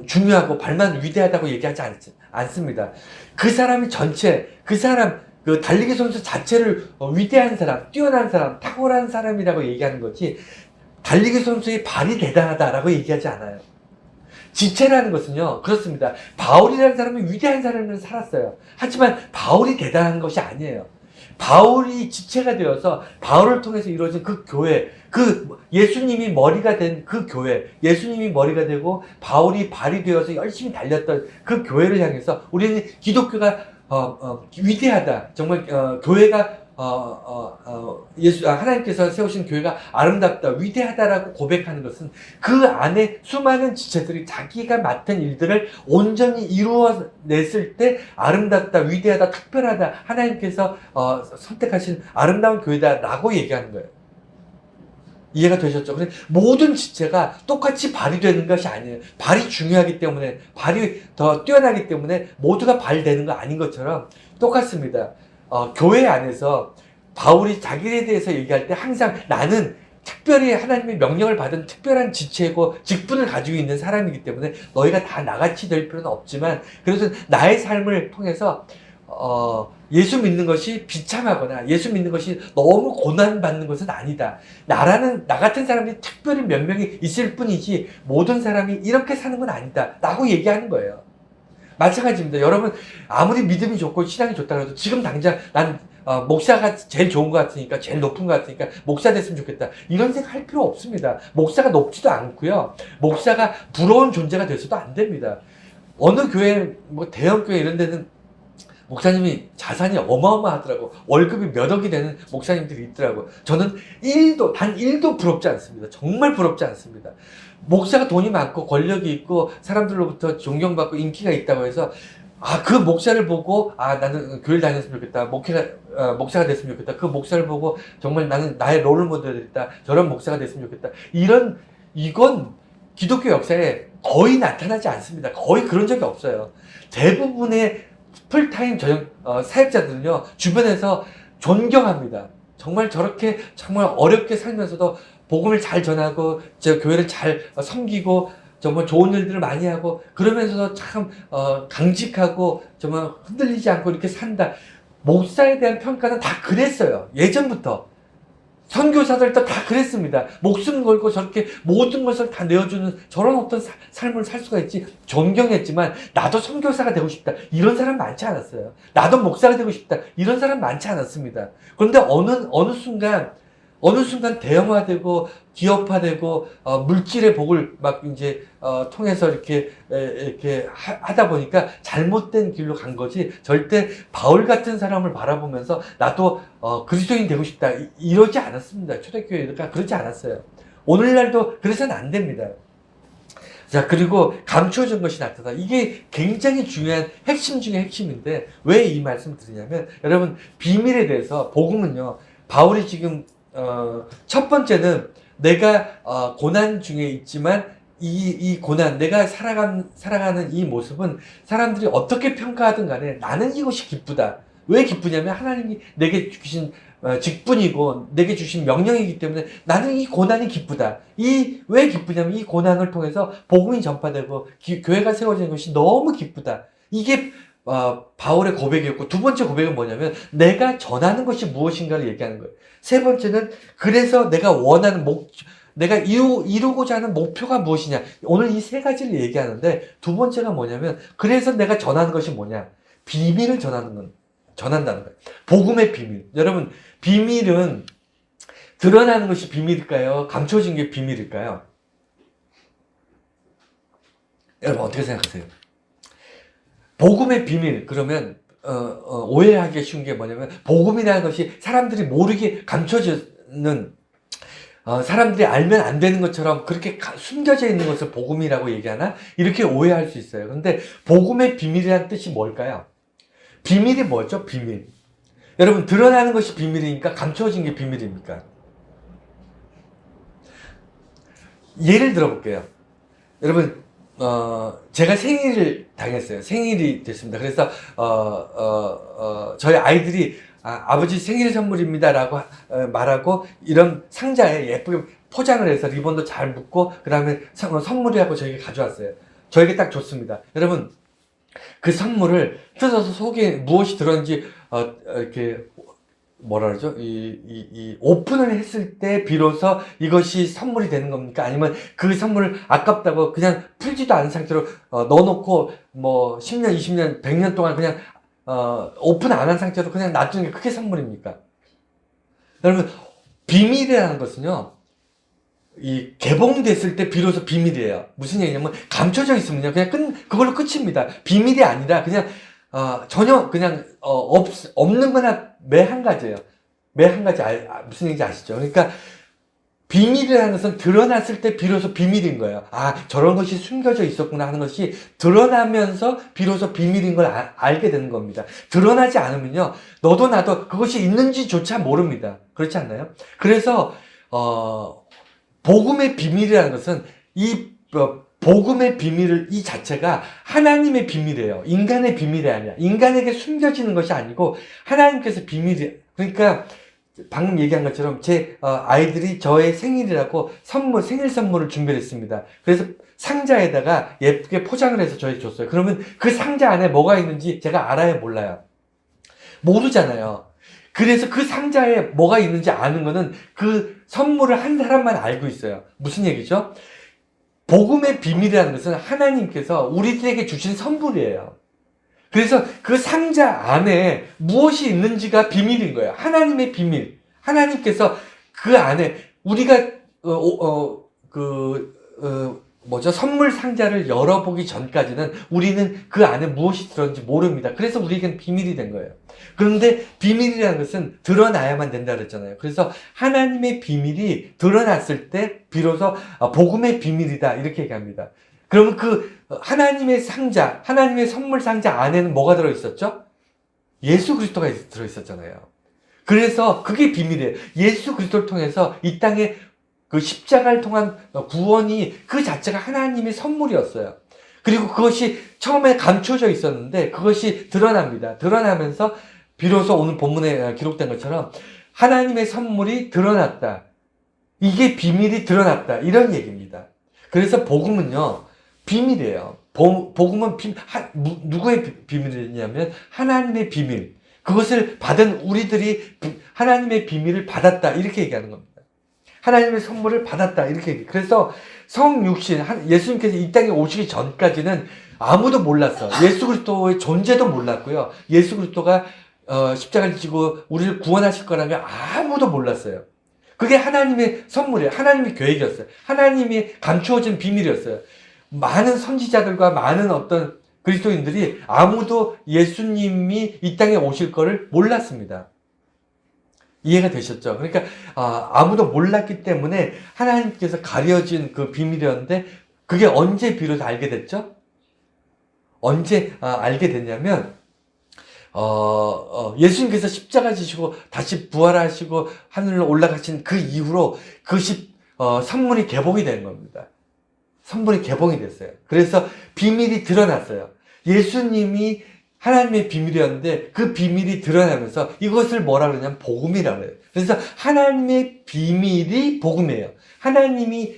중요하고 발만 위대하다고 얘기하지 않습니다. 그 사람이 그 달리기 선수 자체를 위대한 사람, 뛰어난 사람, 탁월한 사람이라고 얘기하는 거지 달리기 선수의 발이 대단하다라고 얘기하지 않아요. 지체라는 것은요, 그렇습니다. 바울이라는 사람이 위대한 삶을 살았어요. 하지만 바울이 대단한 것이 아니에요. 바울이 지체가 되어서 바울을 통해서 이루어진 그 교회, 예수님이 머리가 된 그 교회, 예수님이 머리가 되고 바울이 발이 되어서 열심히 달렸던 그 교회를 향해서 우리는 기독교가 위대하다. 정말 교회가 하나님께서 세우신 교회가 아름답다, 위대하다라고 고백하는 것은 그 안에 수많은 지체들이 자기가 맡은 일들을 온전히 이루어냈을 때 아름답다, 위대하다, 특별하다, 하나님께서 선택하신 아름다운 교회다라고 얘기하는 거예요. 이해가 되셨죠? 그래서 모든 지체가 똑같이 발휘되는 것이 아니에요. 발이 중요하기 때문에, 발이 더 뛰어나기 때문에 모두가 발되는 거 아닌 것처럼 똑같습니다. 교회 안에서 바울이 자기에 대해서 얘기할 때 항상 나는 특별히 하나님의 명령을 받은 특별한 지체고 직분을 가지고 있는 사람이기 때문에 너희가 다 나같이 될 필요는 없지만 그래서 나의 삶을 통해서 예수 믿는 것이 비참하거나 예수 믿는 것이 너무 고난받는 것은 아니다. 나 같은 사람이 특별히 몇 명이 있을 뿐이지 모든 사람이 이렇게 사는 건 아니다. 라고 얘기하는 거예요. 마찬가지입니다. 여러분 아무리 믿음이 좋고 신앙이 좋다 해도 지금 당장 난 목사가 제일 좋은 것 같으니까 제일 높은 것 같으니까 목사 됐으면 좋겠다. 이런 생각 할 필요 없습니다. 목사가 높지도 않고요. 목사가 부러운 존재가 돼서도 안 됩니다. 어느 교회 대형 교회 이런 데는 목사님이 자산이 어마어마하더라고. 월급이 몇 억이 되는 목사님들이 있더라고. 저는 1도, 단 1도 부럽지 않습니다. 정말 부럽지 않습니다. 목사가 돈이 많고 권력이 있고 사람들로부터 존경받고 인기가 있다고 해서 그 목사를 보고 나는 교회를 다녔으면 좋겠다. 목사가 됐으면 좋겠다. 그 목사를 보고 정말 나는 나의 롤모델이 됐다. 저런 목사가 됐으면 좋겠다. 이건 기독교 역사에 거의 나타나지 않습니다. 거의 그런 적이 없어요. 대부분의 풀타임 사역자들은요, 주변에서 존경합니다. 정말 저렇게 정말 어렵게 살면서도 복음을 잘 전하고, 교회를 잘 섬기고, 정말 좋은 일들을 많이 하고, 그러면서도 참, 강직하고, 정말 흔들리지 않고 이렇게 산다. 목사에 대한 평가는 다 그랬어요. 예전부터. 선교사들도 다 그랬습니다. 목숨 걸고 저렇게 모든 것을 다 내어주는 저런 어떤 삶을 살 수가 있지. 존경했지만 나도 선교사가 되고 싶다. 이런 사람 많지 않았어요. 나도 목사가 되고 싶다. 이런 사람 많지 않았습니다. 그런데 어느 순간 대형화되고 기업화되고 물질의 복을 막 이제 통해서 이렇게 하다 보니까 잘못된 길로 간 거지. 절대 바울 같은 사람을 바라보면서 나도 그리스도인 되고 싶다 이러지 않았습니다. 초대교회가 그러지 않았어요. 오늘날도 그래서는 안 됩니다. 자, 그리고 감추어진 것이 나타나. 이게 굉장히 중요한 핵심 중에 핵심인데 왜 이 말씀을 드리냐면, 여러분, 비밀에 대해서 복음은요, 바울이 지금 첫 번째는 내가 고난 중에 있지만 이 고난, 내가 살아가는 이 모습은 사람들이 어떻게 평가하든 간에 나는 이것이 기쁘다. 왜 기쁘냐면 하나님이 내게 주신 직분이고 내게 주신 명령이기 때문에 나는 이 고난이 기쁘다. 왜 기쁘냐면 이 고난을 통해서 복음이 전파되고 교회가 세워지는 것이 너무 기쁘다. 이게 바울의 고백이었고, 두 번째 고백은 뭐냐면 내가 전하는 것이 무엇인가를 얘기하는 거예요. 세 번째는 그래서 내가 원하는 내가 이루고자 하는 목표가 무엇이냐. 오늘 이 세 가지를 얘기하는데, 두 번째가 뭐냐면 그래서 내가 전하는 것이 뭐냐. 비밀을 전한다는 거예요. 복음의 비밀. 여러분, 비밀은 드러나는 것이 비밀일까요? 감춰진 게 비밀일까요? 여러분 어떻게 생각하세요? 복음의 비밀, 그러면 오해하기 쉬운 게 뭐냐면, 복음이라는 것이 사람들이 모르게 감춰지는, 사람들이 알면 안 되는 것처럼 그렇게 숨겨져 있는 것을 복음이라고 얘기하나? 이렇게 오해할 수 있어요. 근데 복음의 비밀이라는 뜻이 뭘까요? 비밀이 뭐죠? 비밀. 여러분, 드러나는 것이 비밀이니까 감춰진 게 비밀입니까? 예를 들어볼게요. 여러분, 제가 생일을 당했어요. 생일이 됐습니다. 그래서, 저희 아이들이, 아버지 생일 선물입니다라고 말하고, 이런 상자에 예쁘게 포장을 해서 리본도 잘 묶고, 그 다음에 선물이라고 저에게 가져왔어요. 저에게 딱 줬습니다. 여러분, 그 선물을 뜯어서 속에 무엇이 들었는지, 이렇게, 뭐라 그러죠? 오픈을 했을 때 비로소 이것이 선물이 되는 겁니까? 아니면 그 선물을 아깝다고 그냥 풀지도 않은 상태로 넣어놓고 10년, 20년, 100년 동안 그냥 오픈 안 한 상태로 그냥 놔두는 게 그게 선물입니까? 여러분, 비밀이라는 것은요, 개봉됐을 때 비로소 비밀이에요. 무슨 얘기냐면, 감춰져 있으면요, 그걸로 끝입니다. 비밀이 아니라 전혀 없는 거나 매 한 가지예요. 매 한 가지 무슨 얘기인지 아시죠? 그러니까 비밀이라는 것은 드러났을 때 비로소 비밀인 거예요. 저런 것이 숨겨져 있었구나 하는 것이 드러나면서 비로소 비밀인 걸 알게 되는 겁니다. 드러나지 않으면요, 너도 나도 그것이 있는지조차 모릅니다. 그렇지 않나요? 그래서 복음의 비밀이라는 것은 복음의 비밀을 이 자체가 하나님의 비밀이에요. 인간의 비밀이 아니라, 인간에게 숨겨지는 것이 아니고 하나님께서 비밀이. 그러니까 방금 얘기한 것처럼 제 아이들이 저의 생일이라고 생일 선물을 준비를 했습니다. 그래서 상자에다가 예쁘게 포장을 해서 저에게 줬어요. 그러면 그 상자 안에 뭐가 있는지 제가 알아요, 몰라요? 모르잖아요. 그래서 그 상자에 뭐가 있는지 아는 거는 그 선물을 한 사람만 알고 있어요. 무슨 얘기죠? 복음의 비밀이라는 것은 하나님께서 우리들에게 주신 선물이에요. 그래서 그 상자 안에 무엇이 있는지가 비밀인 거예요. 하나님의 비밀. 하나님께서 그 안에 우리가 선물 상자를 열어보기 전까지는 우리는 그 안에 무엇이 들었는지 모릅니다. 그래서 우리에겐 비밀이 된 거예요. 그런데 비밀이라는 것은 드러나야만 된다 그랬잖아요. 그래서 하나님의 비밀이 드러났을 때 비로소 복음의 비밀이다 이렇게 얘기합니다. 그러면 그 하나님의 상자, 하나님의 선물 상자 안에는 뭐가 들어있었죠? 예수 그리스도가 들어있었잖아요. 그래서 그게 비밀이에요. 예수 그리스도를 통해서 이 땅에 그 십자가를 통한 구원이 그 자체가 하나님의 선물이었어요. 그리고 그것이 처음에 감춰져 있었는데 그것이 드러납니다. 드러나면서 비로소 오늘 본문에 기록된 것처럼 하나님의 선물이 드러났다. 이게 비밀이 드러났다. 이런 얘기입니다. 그래서 복음은요, 비밀이에요. 복음은 누구의 비밀이냐면 하나님의 비밀. 그것을 받은 우리들이 하나님의 비밀을 받았다. 이렇게 얘기하는 겁니다. 하나님의 선물을 받았다. 이렇게 얘기해요. 그래서 성육신, 예수님께서 이 땅에 오시기 전까지는 아무도 몰랐어. 예수 그리스도의 존재도 몰랐고요. 예수 그리스도가 십자가를 지고 우리를 구원하실 거라는 걸 아무도 몰랐어요. 그게 하나님의 선물이에요. 하나님의 계획이었어요. 하나님이 감추어진 비밀이었어요. 많은 선지자들과 많은 어떤 그리스도인들이 아무도 예수님이 이 땅에 오실 거를 몰랐습니다. 이해가 되셨죠? 그러니까 아무도 몰랐기 때문에 하나님께서 가려진 그 비밀이었는데 그게 언제 비로소 알게 됐죠? 언제 알게 됐냐면 예수님께서 십자가 지시고 다시 부활하시고 하늘로 올라가신 그 이후로 그 선물이 개봉이 된 겁니다. 선물이 개봉이 됐어요. 그래서 비밀이 드러났어요. 예수님이 하나님의 비밀이었는데 그 비밀이 드러나면서 이것을 뭐라 그러냐면 복음이라고 해요. 그래서 하나님의 비밀이 복음이에요. 하나님이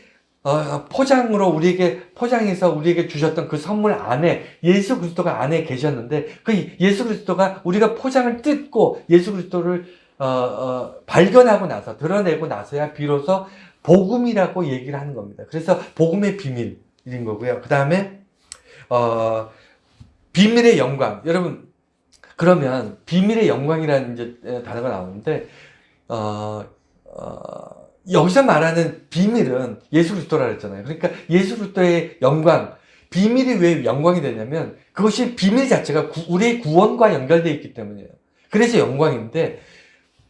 포장해서 우리에게 주셨던 그 선물 안에 예수 그리스도가 안에 계셨는데 그 예수 그리스도가 우리가 포장을 뜯고 예수 그리스도를 발견하고 나서 드러내고 나서야 비로소 복음이라고 얘기를 하는 겁니다. 그래서 복음의 비밀인 거고요. 그 다음에 비밀의 영광. 여러분, 그러면 비밀의 영광이라는 이제 단어가 나오는데 여기서 말하는 비밀은 예수 그리스도라 그랬잖아요. 그러니까 예수 그리스도의 영광, 비밀이 왜 영광이 되냐면 그것이 비밀 자체가 우리의 구원과 연결되어 있기 때문이에요. 그래서 영광인데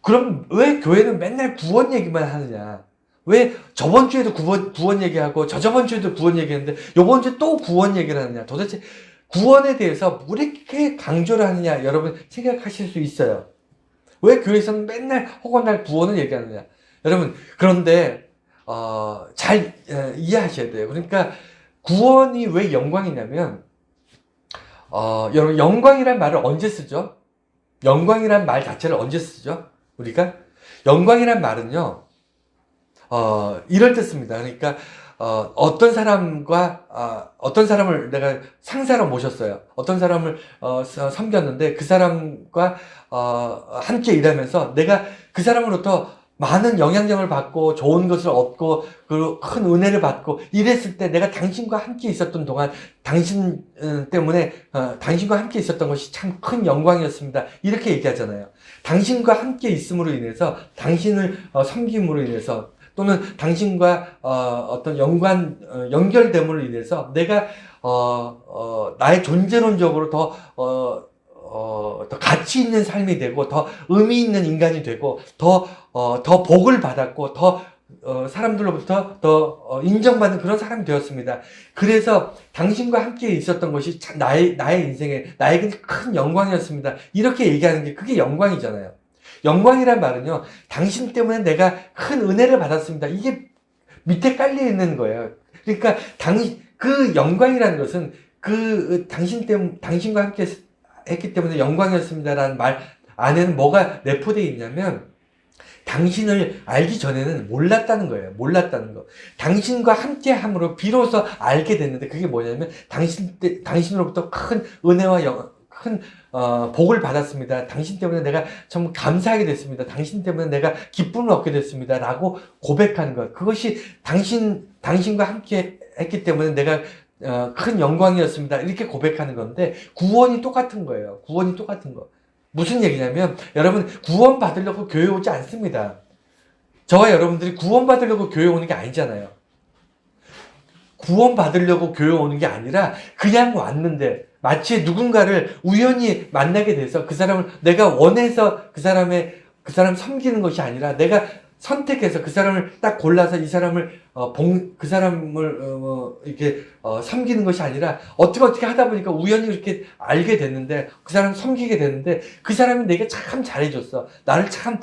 그럼 왜 교회는 맨날 구원 얘기만 하느냐? 왜 저번 주에도 구원 얘기하고 저저번 주에도 구원 얘기했는데 요번 주에 또 구원 얘기를 하느냐? 도대체 구원에 대해서 왜 이렇게 강조를 하느냐? 여러분 생각하실 수 있어요. 왜 교회에서는 맨날 허건날 구원을 얘기하느냐? 여러분, 그런데 잘 이해하셔야 돼요. 그러니까 구원이 왜 영광이냐면 여러분, 영광이란 말을 언제 쓰죠? 영광이란 말 자체를 언제 쓰죠? 우리가 영광이란 말은요 이럴 때 씁니다. 그러니까 어떤 사람을 내가 상사로 모셨어요. 어떤 사람을 섬겼는데 그 사람과 함께 일하면서 내가 그 사람으로부터 많은 영향력을 받고 좋은 것을 얻고 그리고 큰 은혜를 받고 이랬을 때 내가 당신과 함께 있었던 동안 당신 때문에 당신과 함께 있었던 것이 참 큰 영광이었습니다. 이렇게 얘기하잖아요. 당신과 함께 있음으로 인해서 당신을 섬김으로 인해서 또는 당신과 어떤 연결됨으로 인해서 내가 나의 존재론적으로 더 가치 있는 삶이 되고 더 의미 있는 인간이 되고 더 복을 받았고 더 사람들로부터 더 인정받는 그런 사람이 되었습니다. 그래서 당신과 함께 있었던 것이 나의 인생에 나에게 큰 영광이었습니다. 이렇게 얘기하는 게 그게 영광이잖아요. 영광이란 말은요, 당신 때문에 내가 큰 은혜를 받았습니다. 이게 밑에 깔려 있는 거예요. 그러니까 그 영광이라는 것은 당신과 함께 했기 때문에 영광이었습니다라는 말 안에는 뭐가 내포되어 있냐면 당신을 알기 전에는 몰랐다는 거예요. 몰랐다는 거. 당신과 함께 함으로 비로소 알게 됐는데 그게 뭐냐면 당신으로부터 큰 은혜와 큰 복을 받았습니다. 당신 때문에 내가 참 감사하게 됐습니다. 당신 때문에 내가 기쁨을 얻게 됐습니다. 라고 고백하는 것. 그것이 당신과 함께 했기 때문에 내가 큰 영광이었습니다. 이렇게 고백하는 건데 구원이 똑같은 거예요. 구원이 똑같은 거. 무슨 얘기냐면 여러분 구원 받으려고 교회 오지 않습니다. 저와 여러분들이 구원 받으려고 교회 오는 게 아니잖아요. 구원 받으려고 교회 오는 게 아니라 그냥 왔는데 마치 누군가를 우연히 만나게 돼서 그 사람을 내가 원해서 그 사람 섬기는 것이 아니라 내가 선택해서 그 사람을 딱 골라서 이 사람을 그 사람을 이렇게 섬기는 것이 아니라 어떻게 하다 보니까 우연히 이렇게 알게 됐는데 그 사람 섬기게 됐는데 그 사람이 내게 참 잘해줬어. 나를 참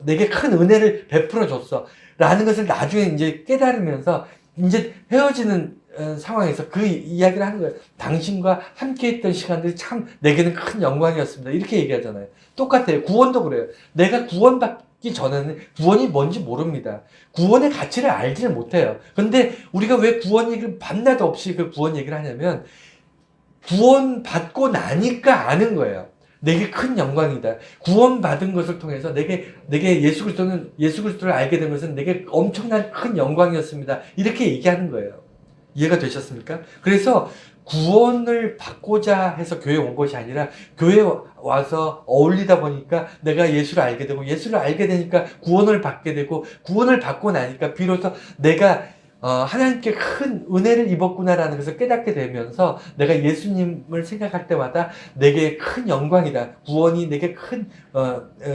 내게 큰 은혜를 베풀어 줬어. 라는 것을 나중에 이제 깨달으면서 이제 헤어지는 상황에서 그 이야기를 하는 거예요. 당신과 함께 했던 시간들이 참 내게는 큰 영광이었습니다. 이렇게 얘기하잖아요. 똑같아요. 구원도 그래요. 내가 구원받기 전에는 구원이 뭔지 모릅니다. 구원의 가치를 알지를 못해요. 근데 우리가 왜 구원 얘기를 밤낮 없이 그 구원 얘기를 하냐면 구원받고 나니까 아는 거예요. 내게 큰 영광이다. 구원받은 것을 통해서 내게 예수 그리스도를 알게 된 것은 내게 엄청난 큰 영광이었습니다. 이렇게 얘기하는 거예요. 이해가 되셨습니까? 그래서 구원을 받고자 해서 교회에 온 것이 아니라 교회에 와서 어울리다 보니까 내가 예수를 알게 되고 예수를 알게 되니까 구원을 받게 되고 구원을 받고 나니까 비로소 내가 하나님께 큰 은혜를 입었구나라는 것을 깨닫게 되면서 내가 예수님을 생각할 때마다 내게 큰 영광이다. 구원이 내게 큰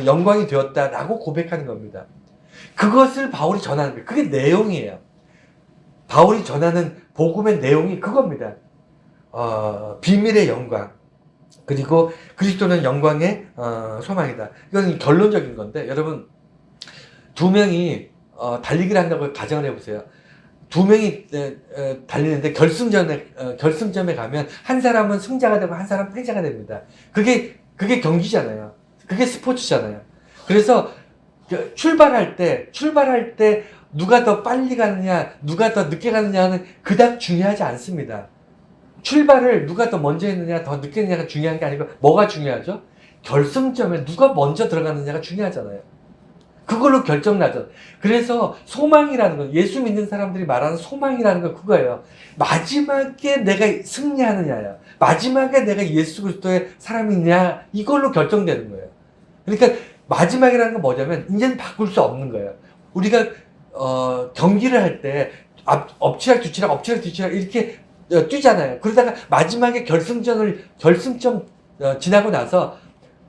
영광이 되었다라고 고백하는 겁니다. 그것을 바울이 전하는 거예요. 그게 내용이에요. 바울이 전하는 복음의 내용이 그겁니다. 비밀의 영광 그리고 그리스도는 영광의 소망이다. 이건 결론적인 건데 여러분 두 명이 달리기를 한다고 가정을 해보세요. 두 명이 달리는데 결승점에 가면 한 사람은 승자가 되고 한 사람은 패자가 됩니다. 그게 경기잖아요. 그게 스포츠잖아요. 그래서 출발할 때 누가 더 빨리 가느냐, 누가 더 늦게 가느냐는 그닥 중요하지 않습니다. 출발을 누가 더 먼저 했느냐, 더 늦게 했느냐가 중요한 게 아니고 뭐가 중요하죠? 결승점에 누가 먼저 들어가느냐가 중요하잖아요. 그걸로 결정나죠. 그래서 소망이라는 건 예수 믿는 사람들이 말하는 소망이라는 건 그거예요. 마지막에 내가 승리하느냐야. 마지막에 내가 예수 그리스도의 사람이냐 이걸로 결정되는 거예요. 그러니까 마지막이라는 건 뭐냐면 이제는 바꿀 수 없는 거예요. 우리가 경기를 할 때 엎치락 뒤치락 이렇게 뛰잖아요. 그러다가 마지막에 결승점 지나고 나서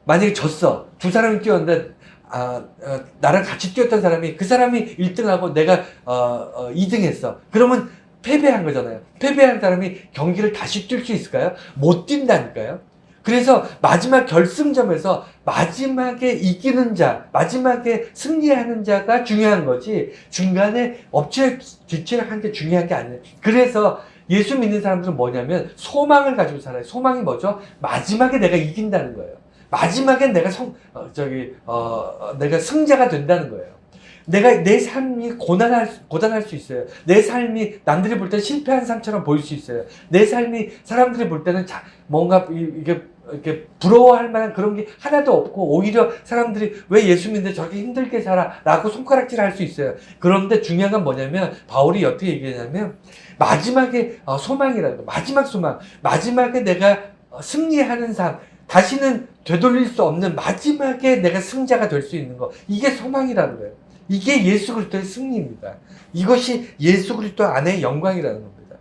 만약에 졌어. 두 사람이 뛰었는데 나랑 같이 뛰었던 사람이 그 사람이 1등하고 내가 2등 했어. 그러면 패배한 거잖아요. 패배한 사람이 경기를 다시 뛸 수 있을까요? 못 뛴다니까요. 그래서 마지막 결승점에서 마지막에 이기는 자, 마지막에 승리하는 자가 중요한 거지 중간에 엎치락 뒤치락 한 게 중요한 게 아니에요. 그래서 예수 믿는 사람들은 뭐냐면 소망을 가지고 살아요. 소망이 뭐죠? 마지막에 내가 이긴다는 거예요. 마지막엔 내가 내가 승자가 된다는 거예요. 내 삶이 고단할 수 있어요. 내 삶이 남들이 볼 때 실패한 삶처럼 보일 수 있어요. 내 삶이 사람들이 볼 때는 뭔가 이렇게 부러워할 만한 그런 게 하나도 없고 오히려 사람들이 왜 예수 믿는데 저렇게 힘들게 살아? 라고 손가락질 할 수 있어요. 그런데 중요한 건 뭐냐면 바울이 어떻게 얘기하냐면 마지막에 소망이라는 거. 마지막 소망. 마지막에 내가 승리하는 삶. 다시는 되돌릴 수 없는 마지막에 내가 승자가 될 수 있는 거. 이게 소망이라는 거예요. 이게 예수 그리스도의 승리입니다. 이것이 예수 그리스도 안의 영광이라는 겁니다.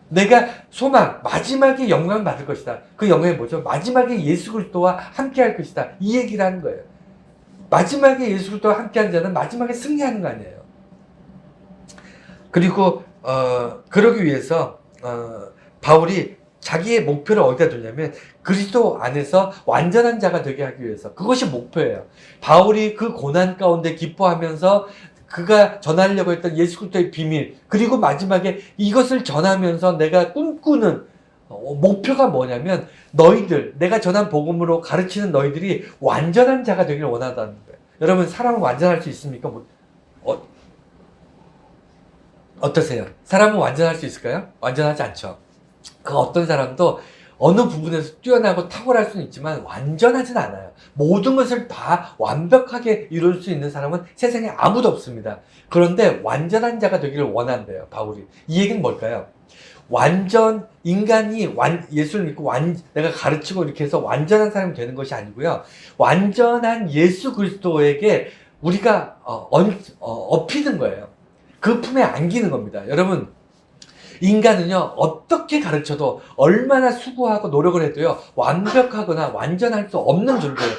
내가 소망, 마지막에 영광 받을 것이다. 그 영광이 뭐죠? 마지막에 예수 그리스도와 함께 할 것이다. 이 얘기를 하는 거예요. 마지막에 예수 그리스도와 함께 하는 자는 마지막에 승리하는 거 아니에요. 그리고 그러기 위해서 바울이 자기의 목표를 어디다 두냐면 그리스도 안에서 완전한 자가 되게 하기 위해서 그것이 목표예요. 바울이 그 고난 가운데 기뻐하면서 그가 전하려고 했던 예수 그리스도의 비밀 그리고 마지막에 이것을 전하면서 내가 꿈꾸는 목표가 뭐냐면 너희들 내가 전한 복음으로 가르치는 너희들이 완전한 자가 되기를 원한다는 거예요. 여러분 사람은 완전할 수 있습니까? 어떠세요? 사람은 완전할 수 있을까요? 완전하지 않죠. 그 어떤 사람도 어느 부분에서 뛰어나고 탁월할 수는 있지만 완전하진 않아요. 모든 것을 다 완벽하게 이룰 수 있는 사람은 세상에 아무도 없습니다. 그런데 완전한 자가 되기를 원한대요, 바울이. 이 얘기는 뭘까요? 인간이 예수를 믿고 내가 가르치고 이렇게 해서 완전한 사람이 되는 것이 아니고요. 완전한 예수 그리스도에게 우리가 업히는 거예요. 그 품에 안기는 겁니다. 여러분, 인간은요, 어떻게 가르쳐도 얼마나 수고하고 노력을 해도요, 완벽하거나 완전할 수 없는 존재예요.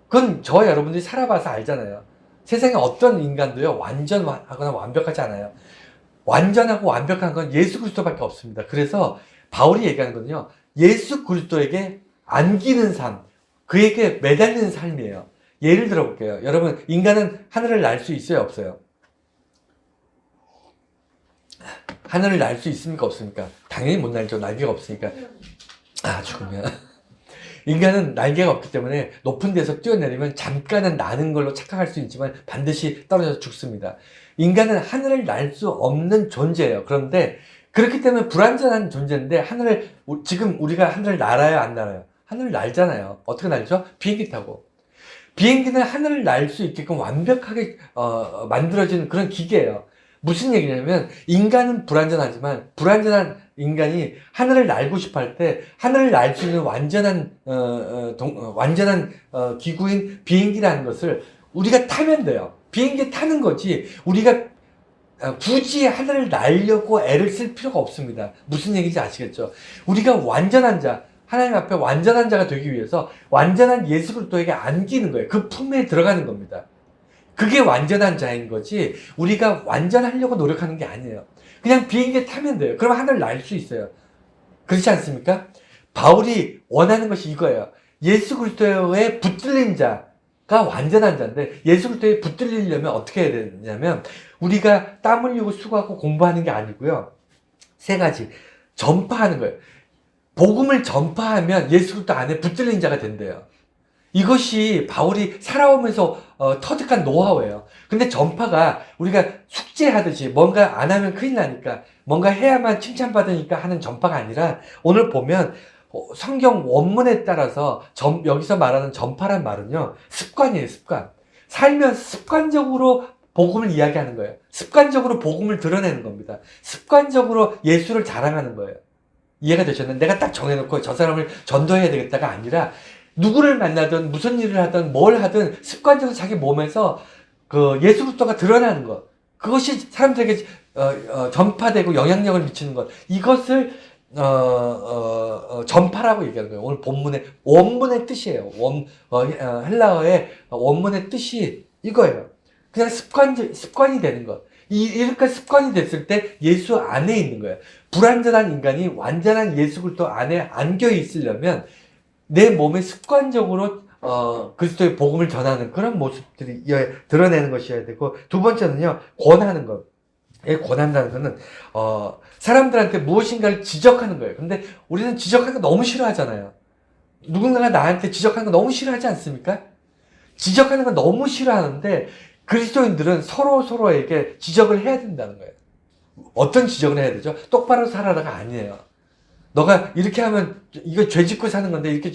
그건 저와 여러분들이 살아봐서 알잖아요. 세상에 어떤 인간도요, 완전하거나 완벽하지 않아요. 완전하고 완벽한 건 예수 그리스도밖에 없습니다. 그래서 바울이 얘기하는 거는요, 예수 그리스도에게 안기는 삶, 그에게 매달리는 삶이에요. 예를 들어 볼게요. 여러분, 인간은 하늘을 날 수 있어요, 없어요? 하늘을 날 수 있습니까, 없습니까? 당연히 못 날죠. 날개가 없으니까. 죽으면. 인간은 날개가 없기 때문에 높은 데서 뛰어내리면 잠깐은 나는 걸로 착각할 수 있지만 반드시 떨어져서 죽습니다. 인간은 하늘을 날 수 없는 존재예요. 그런데 그렇기 때문에 불완전한 존재인데 지금 우리가 하늘을 날아요, 안 날아요? 하늘을 날잖아요. 어떻게 날죠? 비행기 타고. 비행기는 하늘을 날 수 있게끔 완벽하게 만들어진 그런 기계예요. 무슨 얘기냐면 인간은 불완전하지만 불완전한 인간이 하늘을 날고 싶어 할 때 하늘을 날 수 있는 완전한 기구인 비행기라는 것을 우리가 타면 돼요. 비행기 타는 거지 우리가 굳이 하늘을 날려고 애를 쓸 필요가 없습니다. 무슨 얘기인지 아시겠죠? 우리가 완전한 자, 하나님 앞에 완전한 자가 되기 위해서 완전한 예수 그리스도에게 안기는 거예요. 그 품에 들어가는 겁니다. 그게 완전한 자인 거지 우리가 완전하려고 노력하는 게 아니에요. 그냥 비행기에 타면 돼요. 그럼 하늘을 날 수 있어요. 그렇지 않습니까? 바울이 원하는 것이 이거예요. 예수 그리스도에 붙들린 자가 완전한 자인데 예수 그리스도에 붙들리려면 어떻게 해야 되냐면 우리가 땀 흘리고 수고하고 공부하는 게 아니고요. 세 가지. 전파하는 거예요. 복음을 전파하면 예수 그리스도 안에 붙들린 자가 된대요. 이것이 바울이 살아오면서 터득한 노하우예요. 근데 전파가 우리가 숙제하듯이 뭔가 안 하면 큰일 나니까 뭔가 해야만 칭찬받으니까 하는 전파가 아니라 오늘 보면 성경 원문에 따라서 여기서 말하는 전파란 말은요. 습관이에요. 습관. 살면서 습관적으로 복음을 이야기하는 거예요. 습관적으로 복음을 드러내는 겁니다. 습관적으로 예수를 자랑하는 거예요. 이해가 되셨나요? 내가 딱 정해놓고 저 사람을 전도해야 되겠다가 아니라 누구를 만나든 무슨 일을 하든 뭘 하든 습관적으로 자기 몸에서 그 예수 그리스도가 드러나는 것, 그것이 사람들에게 전파되고 영향력을 미치는 것, 이것을 전파라고 얘기하는 거예요. 오늘 본문의 원문의 뜻이에요. 헬라어의 원문의 뜻이 이거예요. 그냥 습관이 되는 것. 이렇게 습관이 됐을 때 예수 안에 있는 거예요. 불완전한 인간이 완전한 예수 그리스도 안에 안겨 있으려면 내 몸에 습관적으로 그리스도의 복음을 전하는 그런 모습들이 드러내는 것이어야 되고, 두 번째는요, 권하는 것. 권한다는 것은 사람들한테 무엇인가를 지적하는 거예요. 근데 우리는 지적하는 거 너무 싫어하잖아요. 누군가가 나한테 지적하는 거 너무 싫어하지 않습니까? 지적하는 거 너무 싫어하는데 그리스도인들은 서로에게 지적을 해야 된다는 거예요. 어떤 지적을 해야 되죠? 똑바로 살아라가 아니에요. 너가 이렇게 하면 이거 죄 짓고 사는 건데 이렇게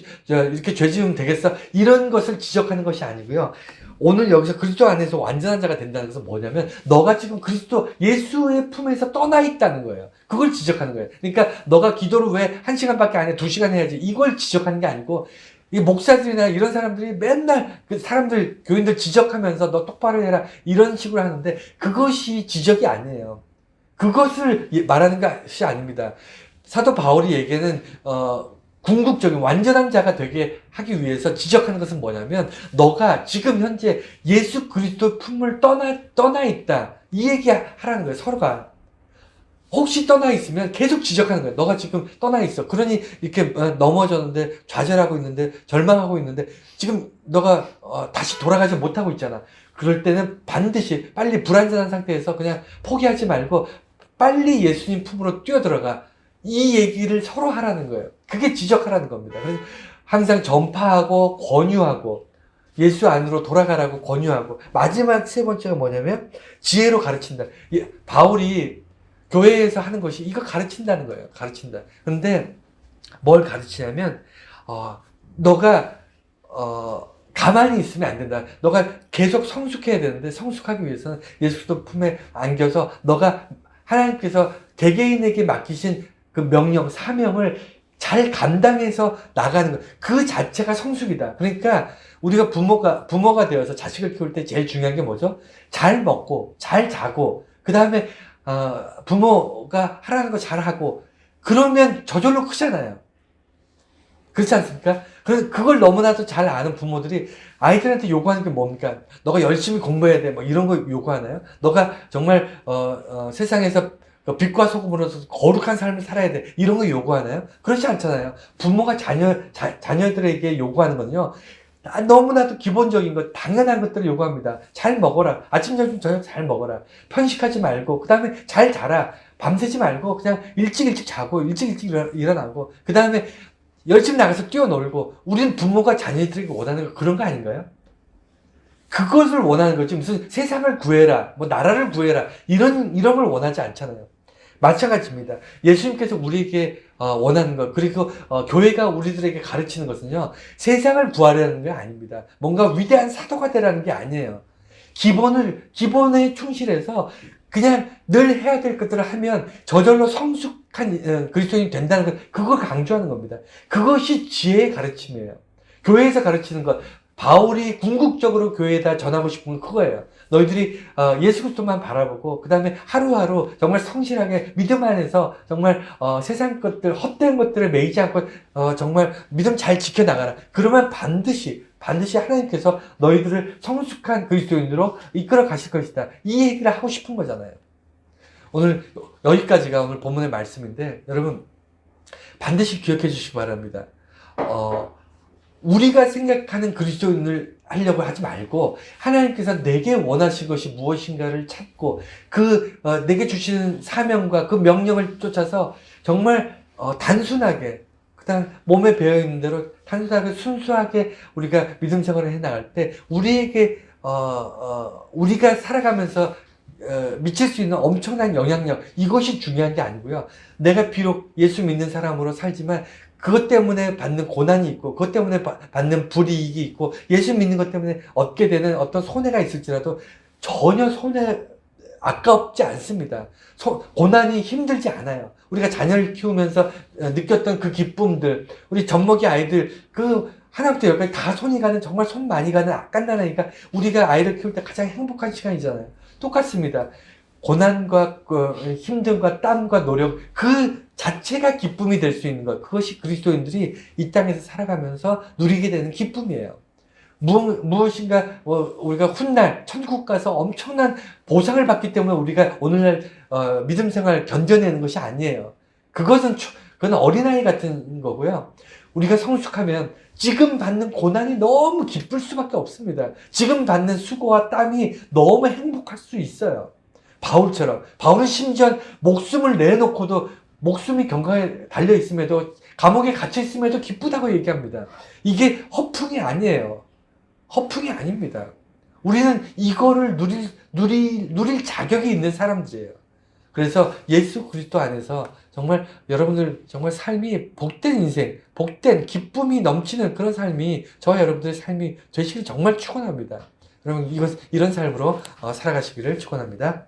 죄 지으면 되겠어? 이런 것을 지적하는 것이 아니고요. 오늘 여기서 그리스도 안에서 완전한 자가 된다는 것은 뭐냐면 너가 지금 그리스도 예수의 품에서 떠나 있다는 거예요. 그걸 지적하는 거예요. 그러니까 너가 기도를 왜 1시간밖에 안 해? 2시간 해야지. 이걸 지적하는 게 아니고 이 목사들이나 이런 사람들이 맨날 그 사람들 교인들 지적하면서 너 똑바로 해라 이런 식으로 하는데 그것이 지적이 아니에요. 그것을 말하는 것이 아닙니다. 사도 바울이 얘기하는 궁극적인 완전한 자가 되게 하기 위해서 지적하는 것은 뭐냐면 너가 지금 현재 예수 그리스도의 품을 떠나 있다. 이 얘기 하라는 거예요. 서로가. 혹시 떠나 있으면 계속 지적하는 거예요. 너가 지금 떠나 있어. 그러니 이렇게 넘어졌는데 좌절하고 있는데 절망하고 있는데 지금 너가 다시 돌아가지 못하고 있잖아. 그럴 때는 반드시 빨리 불완전한 상태에서 그냥 포기하지 말고 빨리 예수님 품으로 뛰어들어가. 이 얘기를 서로 하라는 거예요. 그게 지적하라는 겁니다. 그래서 항상 전파하고 권유하고 예수 안으로 돌아가라고 권유하고 마지막 세 번째가 뭐냐면 지혜로 가르친다. 바울이 교회에서 하는 것이 이거 가르친다는 거예요. 가르친다. 근데 뭘 가르치냐면 너가 가만히 있으면 안 된다. 너가 계속 성숙해야 되는데 성숙하기 위해서는 예수도 품에 안겨서 너가 하나님께서 개개인에게 맡기신 그 명령, 사명을 잘 감당해서 나가는 것. 그 자체가 성숙이다. 그러니까 우리가 부모가 되어서 자식을 키울 때 제일 중요한 게 뭐죠? 잘 먹고, 잘 자고, 그 다음에 부모가 하라는 거 잘하고 그러면 저절로 크잖아요. 그렇지 않습니까? 그걸 너무나도 잘 아는 부모들이 아이들한테 요구하는 게 뭡니까? 너가 열심히 공부해야 돼. 뭐 이런 거 요구하나요? 너가 정말 세상에서 빛과 소금으로서 거룩한 삶을 살아야 돼. 이런 거 요구하나요? 그렇지 않잖아요. 부모가 자녀들에게 요구하는 건요. 너무나도 기본적인 것, 당연한 것들을 요구합니다. 잘 먹어라. 아침, 점심, 저녁 잘 먹어라. 편식하지 말고, 그 다음에 잘 자라. 밤새지 말고, 그냥 일찍 자고, 일찍 일어나고, 그 다음에 열심히 나가서 뛰어놀고, 우리는 부모가 자녀들에게 원하는 거 그런 거 아닌가요? 그것을 원하는 거지. 무슨 세상을 구해라, 뭐 나라를 구해라, 이런 걸 원하지 않잖아요. 마찬가지입니다. 예수님께서 우리에게 원하는 것, 그리고 교회가 우리들에게 가르치는 것은요, 세상을 구하려는 게 아닙니다. 뭔가 위대한 사도가 되라는 게 아니에요. 기본에 충실해서 그냥 늘 해야 될 것들을 하면 저절로 성숙한 그리스도인이 된다는 것, 그걸 강조하는 겁니다. 그것이 지혜의 가르침이에요. 교회에서 가르치는 것, 바울이 궁극적으로 교회에다 전하고 싶은 건 그거예요. 너희들이 예수 그리스도만 바라보고 그 다음에 하루하루 정말 성실하게 믿음 안에서 정말 세상 것들, 헛된 것들을 매이지 않고 정말 믿음 잘 지켜나가라. 그러면 반드시 하나님께서 너희들을 성숙한 그리스도인으로 이끌어 가실 것이다. 이 얘기를 하고 싶은 거잖아요. 오늘 여기까지가 오늘 본문의 말씀인데 여러분 반드시 기억해 주시기 바랍니다. 우리가 생각하는 그리스도인을 하려고 하지 말고 하나님께서 내게 원하신 것이 무엇인가를 찾고 내게 주시는 사명과 그 명령을 쫓아서 정말 단순하게 그다음 몸에 배어 있는 대로 단순하게 순수하게 우리가 믿음 생활을 해 나갈 때 우리에게 우리가 살아가면서 미칠 수 있는 엄청난 영향력 이것이 중요한 게 아니고요. 내가 비록 예수 믿는 사람으로 살지만 그것 때문에 받는 고난이 있고 그것 때문에 받는 불이익이 있고 예수 믿는 것 때문에 얻게 되는 어떤 손해가 있을지라도 전혀 아깝지 않습니다. 고난이 힘들지 않아요. 우리가 자녀를 키우면서 느꼈던 그 기쁨들, 우리 젖먹이 아이들 하나부터 열까지 다 손이 가는 정말 손 많이 가는 악간단하니까 우리가 아이를 키울 때 가장 행복한 시간이잖아요. 똑같습니다. 고난과 힘듦과 땀과 노력 그 자체가 기쁨이 될 수 있는 것 그것이 그리스도인들이 이 땅에서 살아가면서 누리게 되는 기쁨이에요. 무엇인가 우리가 훗날 천국 가서 엄청난 보상을 받기 때문에 우리가 오늘날 믿음 생활 견뎌내는 것이 아니에요. 그건 어린아이 같은 거고요. 우리가 성숙하면 지금 받는 고난이 너무 기쁠 수밖에 없습니다. 지금 받는 수고와 땀이 너무 행복할 수 있어요. 바울은 심지어 목숨을 내놓고도 목숨이 경각에 달려 있음에도 감옥에 갇혀 있음에도 기쁘다고 얘기합니다. 이게 허풍이 아니에요. 허풍이 아닙니다. 우리는 이거를 누릴 자격이 있는 사람들이에요. 그래서 예수 그리스도 안에서 정말 여러분들 정말 삶이 복된 인생, 복된 기쁨이 넘치는 그런 삶이 저와 여러분들의 삶이 되시길 정말 축원합니다. 여러분 이런 삶으로 살아가시기를 축원합니다.